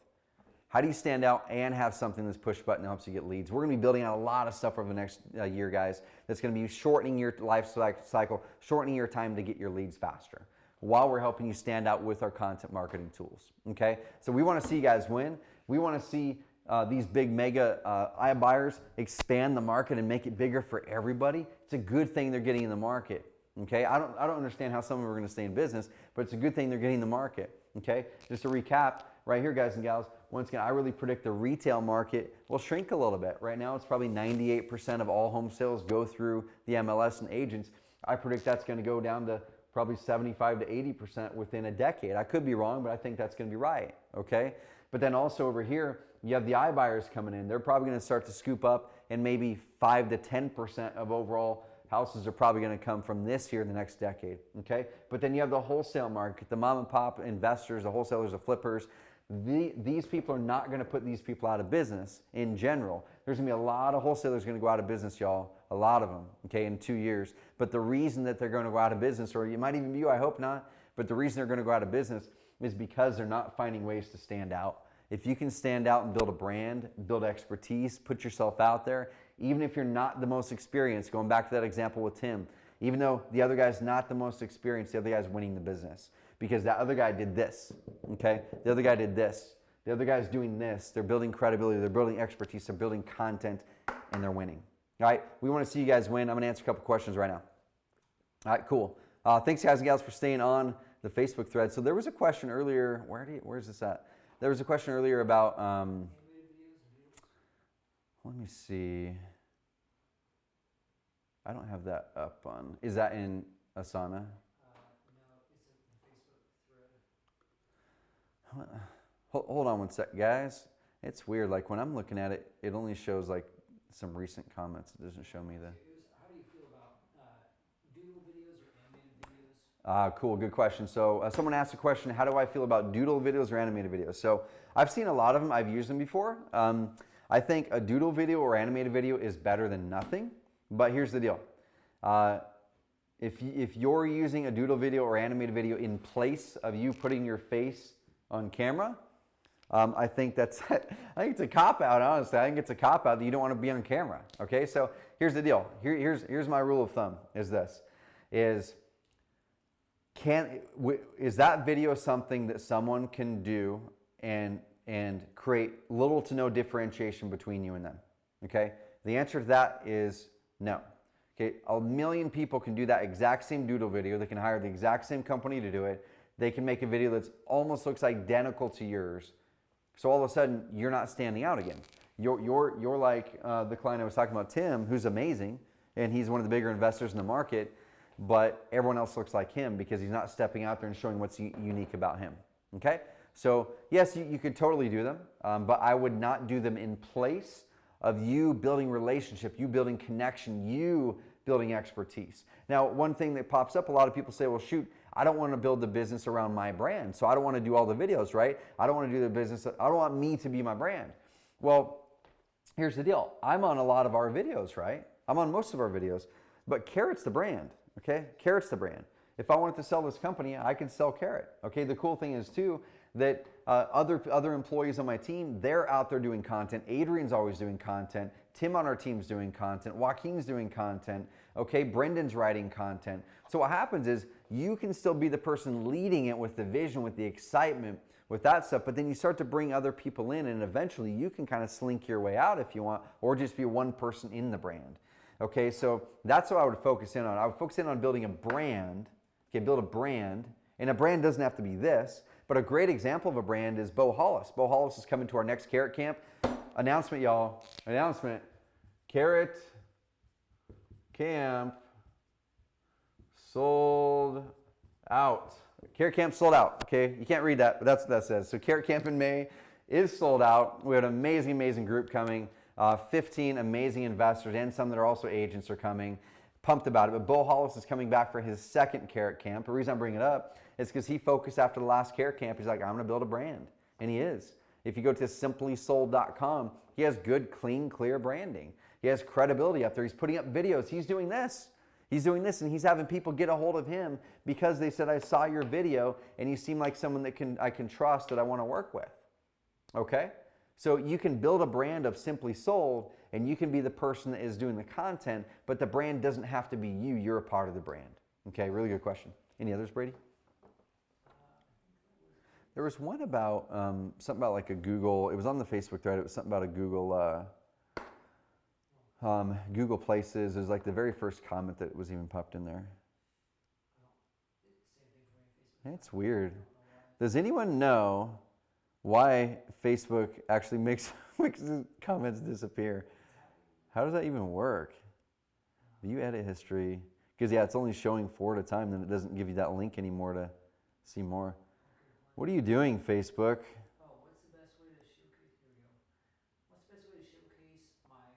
How do you stand out and have something that's push button that helps you get leads? We're going to be building out a lot of stuff over the next year, guys, that's going to be shortening your life cycle, shortening your time to get your leads faster, while we're helping you stand out with our content marketing tools, okay? So we want to see you guys win. We want to see these big mega iBuyers expand the market and make it bigger for everybody. It's a good thing they're getting in the market, okay? I don't understand how some of them are going to stay in business, but it's a good thing they're getting in the market, okay? Just to recap, right here, guys and gals, once again, I really predict the retail market will shrink a little bit. Right now, it's probably 98% of all home sales go through the MLS and agents. I predict that's going to go down to probably 75 to 80% within a decade. I could be wrong, but I think that's going to be right, okay? But then also over here, you have the iBuyers coming in. They're probably going to start to scoop up, and maybe 5 to 10% of overall houses are probably going to come from this here in the next decade, okay? But then you have the wholesale market, the mom and pop investors, the wholesalers, the flippers. These people are not going to put these people out of business in general. There's going to be a lot of wholesalers going to go out of business, y'all. A lot of them, okay, in 2 years. But the reason that they're going to go out of business, or it might even be you, I hope not, but the reason they're going to go out of business is because they're not finding ways to stand out. If you can stand out and build a brand, build expertise, put yourself out there, even if you're not the most experienced, going back to that example with Tim, even though the other guy's not the most experienced, the other guy's winning the business because that other guy did this, okay? The other guy did this. The other guy's doing this. They're building credibility. They're building expertise. They're building content, and they're winning. All right, we want to see you guys win. I'm going to answer a couple questions right now. All right, cool. Thanks, guys and gals, for staying on the Facebook thread. So there was a question earlier. Where's this at? There was a question earlier about, let me see. I don't have that up on. Is that in Asana? No, it's in the Facebook thread. Hold on one sec, guys. It's weird. Like when I'm looking at it, it only shows like some recent comments. It doesn't show me the. How do you feel about Doodle videos or animated videos? Cool, good question. So someone asked a question, how do I feel about Doodle videos or animated videos? So I've seen a lot of them. I've used them before. I think a Doodle video or animated video is better than nothing. But here's the deal. If you're using a Doodle video or animated video in place of you putting your face on camera, I think it's a cop-out, honestly. I think it's a cop-out that you don't want to be on camera, okay? So here's the deal. Here's my rule of thumb, is this. Is that video something that someone can do and create little to no differentiation between you and them, okay? The answer to that is no. Okay, 1 million people can do that exact same Doodle video. They can hire the exact same company to do it. They can make a video that almost looks identical to yours. So all of a sudden, you're not standing out again. You're like the client I was talking about, Tim, who's amazing, and he's one of the bigger investors in the market, but everyone else looks like him because he's not stepping out there and showing what's unique about him, okay? So yes, you could totally do them, but I would not do them in place of you building relationship, you building connection, you building expertise. Now, one thing that pops up, a lot of people say, well, shoot, I don't want to build the business around my brand, so I don't want to do all the videos, right? I don't want to do the business, I don't want me to be my brand. Well, here's the deal. I'm on a lot of our videos, right? I'm on most of our videos, but Carrot's the brand, okay? Carrot's the brand. If I wanted to sell this company, I could sell Carrot, okay? The cool thing is too, that other employees on my team, they're out there doing content. Adrian's always doing content. Tim on our team's doing content. Joaquin's doing content. Okay, Brendan's writing content. So what happens is you can still be the person leading it with the vision, with the excitement, with that stuff, but then you start to bring other people in, and eventually you can kind of slink your way out if you want, or just be one person in the brand. Okay, so that's what I would focus in on. I would focus in on building a brand. Okay, build a brand, and a brand doesn't have to be this. But a great example of a brand is Bo Hollis. Bo Hollis is coming to our next Carrot Camp. Announcement, y'all. Announcement. Carrot Camp sold out. Carrot Camp sold out. Okay, you can't read that, but that's what that says. So Carrot Camp in May is sold out. We have an amazing, amazing group coming. 15 amazing investors and some that are also agents are coming. Pumped about it. But Bo Hollis is coming back for his second Carrot Camp. The reason I'm bringing it up is because he focused after the last Carrot Camp. He's like, I'm going to build a brand. And he is. If you go to simplysold.com, he has good, clean, clear branding. He has credibility up there. He's putting up videos. He's doing this. He's doing this, and he's having people get a hold of him because they said, I saw your video and you seem like someone that I can trust, that I want to work with. Okay? So you can build a brand of Simply Sold, and you can be the person that is doing the content, but the brand doesn't have to be you. You're a part of the brand. Okay, really good question. Any others, Brady? There was one about something about like a Google. It was on the Facebook thread. It was something about a Google Google Places. It was like the very first comment that was even popped in there. It's weird. Does anyone know why Facebook actually makes comments disappear? How does that even work? View edit history. Because yeah, it's only showing 4 at a time, then it doesn't give you that link anymore to see more. What are you doing, Facebook? Oh, what's the best way to showcase? Here we go. What's the best way to showcase my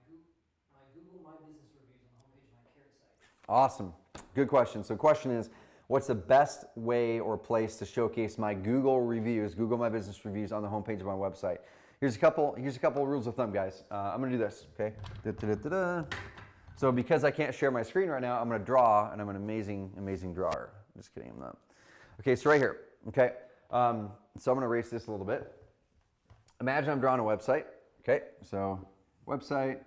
Google My Business reviews on the homepage of my Carrot site? Awesome. Good question. So, question is, what's the best way or place to showcase my Google reviews, Google My Business reviews on the homepage of my website? Here's a couple rules of thumb, guys. I'm gonna do this. Okay. So, because I can't share my screen right now, I'm gonna draw, and I'm an amazing drawer. Just kidding, I'm not. Okay. So right here. Okay. So I'm going to erase this a little bit. Imagine I'm drawing a website. Okay, so website.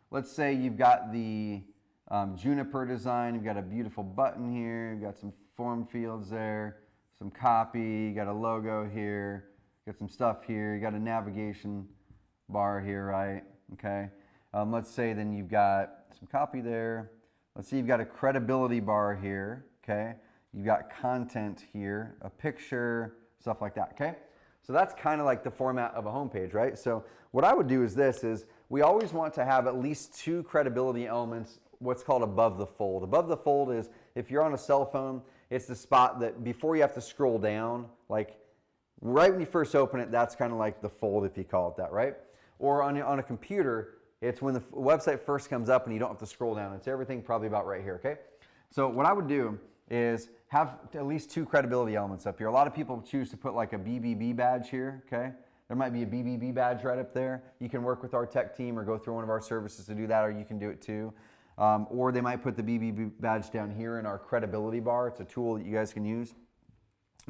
Let's say you've got the Juniper design. You've got a beautiful button here. You've got some form fields there, some copy. You got a logo here. You got some stuff here. You got a navigation bar here, right? Okay. Let's say then you've got some copy there. Let's say you've got a credibility bar here. Okay. You've got content here, a picture, stuff like that, okay? So that's kind of like the format of a homepage, right? So what I would do is we always want to have at least 2 credibility elements, what's called above the fold. Above the fold is, if you're on a cell phone, it's the spot that before you have to scroll down, like right when you first open it, that's kind of like the fold, if you call it that, right? Or on a computer, it's when the website first comes up and you don't have to scroll down. It's everything probably about right here, okay? So what I would do is have at least 2 credibility elements up here. A lot of people choose to put like a BBB badge here, okay? There might be a BBB badge right up there. You can work with our tech team or go through one of our services to do that, or you can do it too. Or they might put the BBB badge down here in our credibility bar. It's a tool that you guys can use,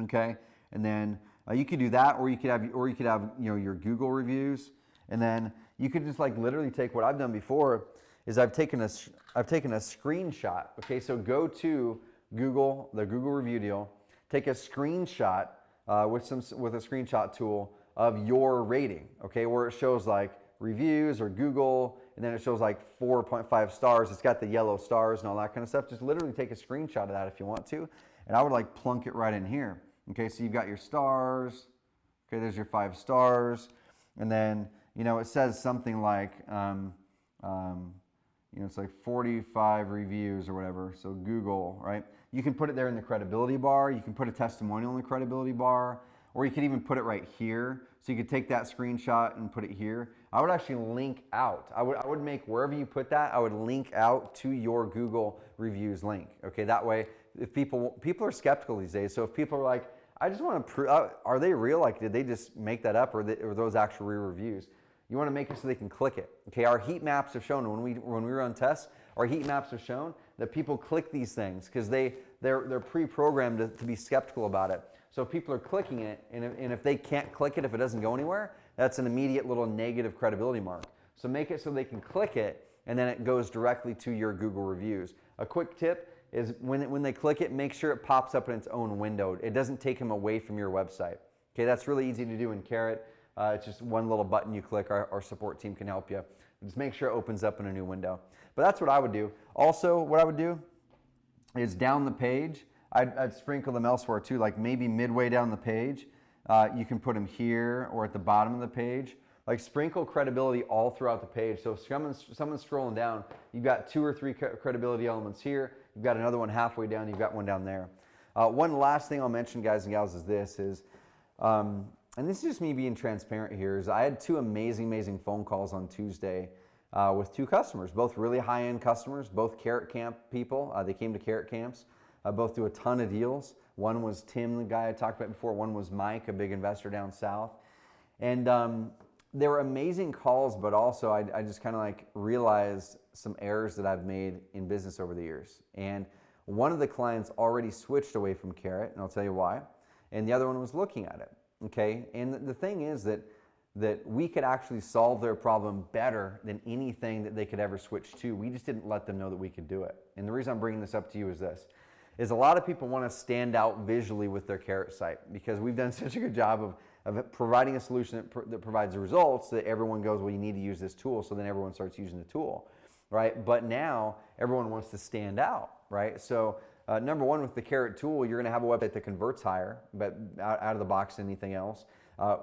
okay? And then you could do that, or you could have your Google reviews, and then you could just like literally take what I've done before is I've taken a screenshot. Okay, so go to Google, the Google review deal, take a screenshot with a screenshot tool of your rating, okay, where it shows like reviews or Google, and then it shows like 4.5 stars. It's got the yellow stars and all that kind of stuff. Just literally take a screenshot of that if you want to, and I would like plunk it right in here. Okay, so you've got your stars. Okay, there's your 5 stars, and then it says something like it's like 45 reviews or whatever. So Google, right? You can put it there in the credibility bar. You can put a testimonial in the credibility bar, or you could even put it right here. So you could take that screenshot and put it here. I would actually link out. I would make wherever you put that, I would link out to your Google reviews link. Okay, that way, if people are skeptical these days. So if people are like, I just want to prove, are they real? Like, did they just make that up, or are those actual real reviews? You want to make it so they can click it. Okay, our heat maps have shown when we run tests, our heat maps have shown that people click these things because they're pre-programmed to be skeptical about it. So if people are clicking it, and if they can't click it, if it doesn't go anywhere, that's an immediate little negative credibility mark. So make it so they can click it, and then it goes directly to your Google reviews. A quick tip is when they click it, make sure it pops up in its own window. It doesn't take them away from your website. Okay, that's really easy to do in Carrot. It's just one little button you click. Our support team can help you. Just make sure it opens up in a new window. But that's what I would do. Also, what I would do is down the page, I'd sprinkle them elsewhere too, like maybe midway down the page. You can put them here or at the bottom of the page. Like sprinkle credibility all throughout the page. So if someone's scrolling down, you've got 2 or 3 credibility elements here. You've got another one halfway down. You've got one down there. One last thing I'll mention, guys and gals, is and this is just me being transparent here, is I had 2 amazing phone calls on Tuesday with 2 customers, both really high-end customers, both Carrot Camp people. They came to Carrot Camps, both do a ton of deals. One was Tim, the guy I talked about before. One was Mike, a big investor down south. And they were amazing calls, but also I just kind of like realized some errors that I've made in business over the years. And one of the clients already switched away from Carrot, and I'll tell you why. And the other one was looking at it, okay? And the thing is that we could actually solve their problem better than anything that they could ever switch to. We just didn't let them know that we could do it. And the reason I'm bringing this up to you is this, is a lot of people want to stand out visually with their Carrot site because we've done such a good job of providing a solution that provides the results that everyone goes, well, you need to use this tool, so then everyone starts using the tool, right? But now everyone wants to stand out, right? So number one, with the Carrot tool, you're going to have a website that converts higher, but out of the box than anything else.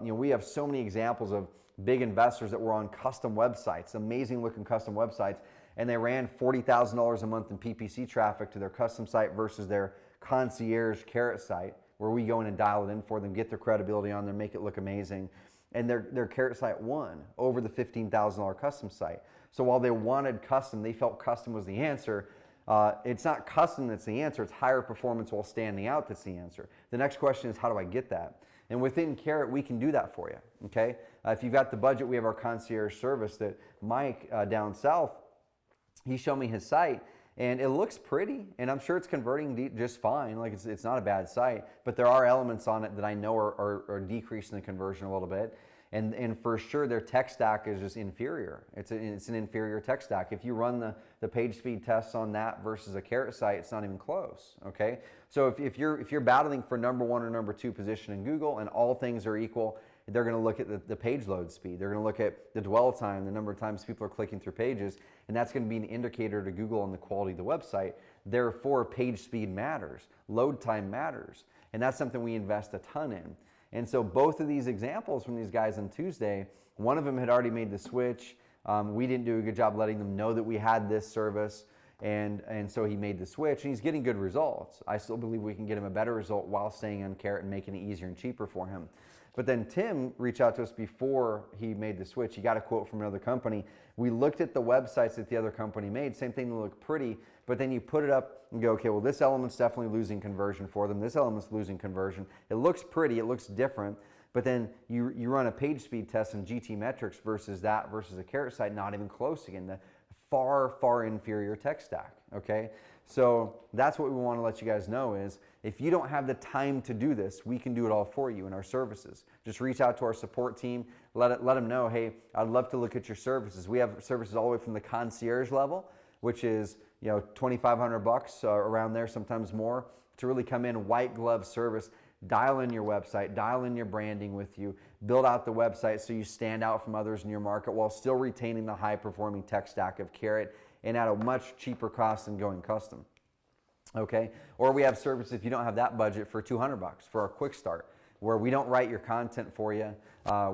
We have so many examples of big investors that were on custom websites, amazing looking custom websites, and they ran $40,000 a month in PPC traffic to their custom site versus their concierge Carrot site, where we go in and dial it in for them, get their credibility on there, make it look amazing. And their Carrot site won over the $15,000 custom site. So while they wanted custom, they felt custom was the answer. It's not custom that's the answer, it's higher performance while standing out that's the answer. The next question is, how do I get that? And within Carrot, we can do that for you, okay? If you've got the budget, we have our concierge service that Mike down south, he showed me his site, and it looks pretty, and I'm sure it's converting just fine. Like it's not a bad site, but there are elements on it that I know are decreasing the conversion a little bit. And for sure, their tech stack is just inferior. It's an inferior tech stack. If you run the page speed tests on that versus a Carrot site, it's not even close. Okay, so if you're battling for number 1 or number 2 position in Google, and all things are equal, they're going to look at the page load speed. They're going to look at the dwell time, the number of times people are clicking through pages, and that's going to be an indicator to Google on the quality of the website. Therefore, page speed matters, load time matters, and that's something we invest a ton in. And so both of these examples from these guys on Tuesday, one of them had already made the switch. We didn't do a good job letting them know that we had this service, and so he made the switch, and he's getting good results. I still believe we can get him a better result while staying on Carrot and making it easier and cheaper for him. But then Tim reached out to us before he made the switch. He got a quote from another company. We looked at the websites that the other company made. Same thing, they look pretty, but then you put it up and go, okay, well, this element's definitely losing conversion for them. This element's losing conversion. It looks pretty, it looks different, but then you run a page speed test in GT metrics versus a Carrot site, not even close again. The far, far inferior tech stack, okay? So that's what we want to let you guys know is, if you don't have the time to do this, we can do it all for you in our services. Just reach out to our support team, let them know, hey, I'd love to look at your services. We have services all the way from the concierge level, which is $2,500 around there, sometimes more, to really come in, white glove service, dial in your website, dial in your branding with you, build out the website so you stand out from others in your market while still retaining the high performing tech stack of Carrot and at a much cheaper cost than going custom. Okay, or we have service if you don't have that budget for $200 for our quick start, where we don't write your content for you.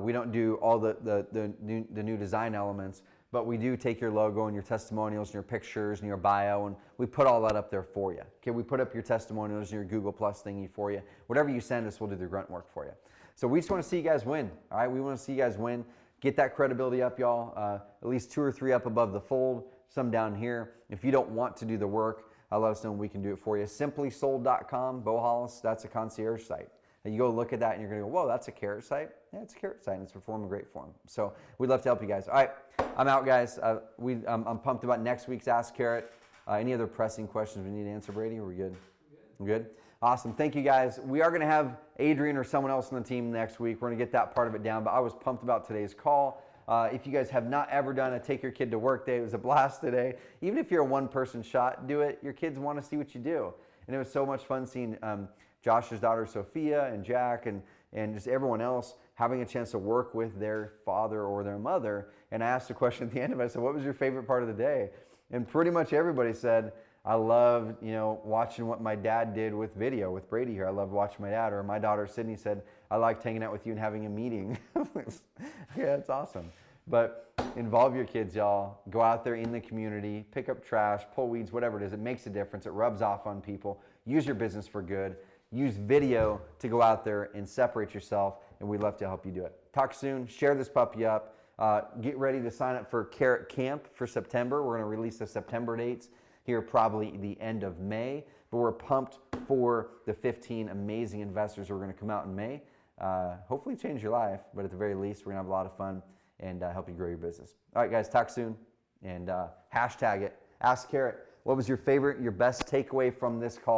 We don't do all the new design elements, but we do take your logo and your testimonials and your pictures and your bio, and we put all that up there for you. Okay, we put up your testimonials and your Google Plus thingy for you. Whatever you send us, we'll do the grunt work for you. So we just want to see you guys win. All right, we want to see you guys win. Get that credibility up, y'all. At least 2 or 3 up above the fold, some down here. If you don't want to do the work, let us know and we can do it for you. Simplysold.com, Bo Hollis, that's a concierge site. And you go look at that and you're going to go, whoa, that's a Carrot site? Yeah, it's a Carrot site and it's performing great for them. So we'd love to help you guys. All right, I'm out, guys. I'm pumped about next week's Ask Carrot. Any other pressing questions we need to answer, Brady? Are we good? We're good? Awesome. Thank you, guys. We are going to have Adrian or someone else on the team next week. We're going to get that part of it down, but I was pumped about today's call. If you guys have not ever done a Take Your Kid to Work Day, it was a blast today. Even if you're a one-person shot, do it. Your kids want to see what you do. And it was so much fun seeing Josh's daughter Sophia and Jack and just everyone else having a chance to work with their father or their mother. And I asked a question at the end of it. I said, what was your favorite part of the day? And pretty much everybody said, I loved, watching what my dad did with video with Brady here. I loved watching my dad. Or my daughter Sydney said, I liked hanging out with you and having a meeting. Yeah, it's awesome. But involve your kids, y'all. Go out there in the community, pick up trash, pull weeds, whatever it is. It makes a difference. It rubs off on people. Use your business for good. Use video to go out there and separate yourself, and we'd love to help you do it. Talk soon. Share this puppy up. Get ready to sign up for Carrot Camp for September. We're going to release the September dates here probably the end of May, but we're pumped for the 15 amazing investors who are going to come out in May. Hopefully change your life, but at the very least, we're going to have a lot of fun and help you grow your business. All right, guys, talk soon. and hashtag it. Ask Carrot, what was your favorite, your best takeaway from this call?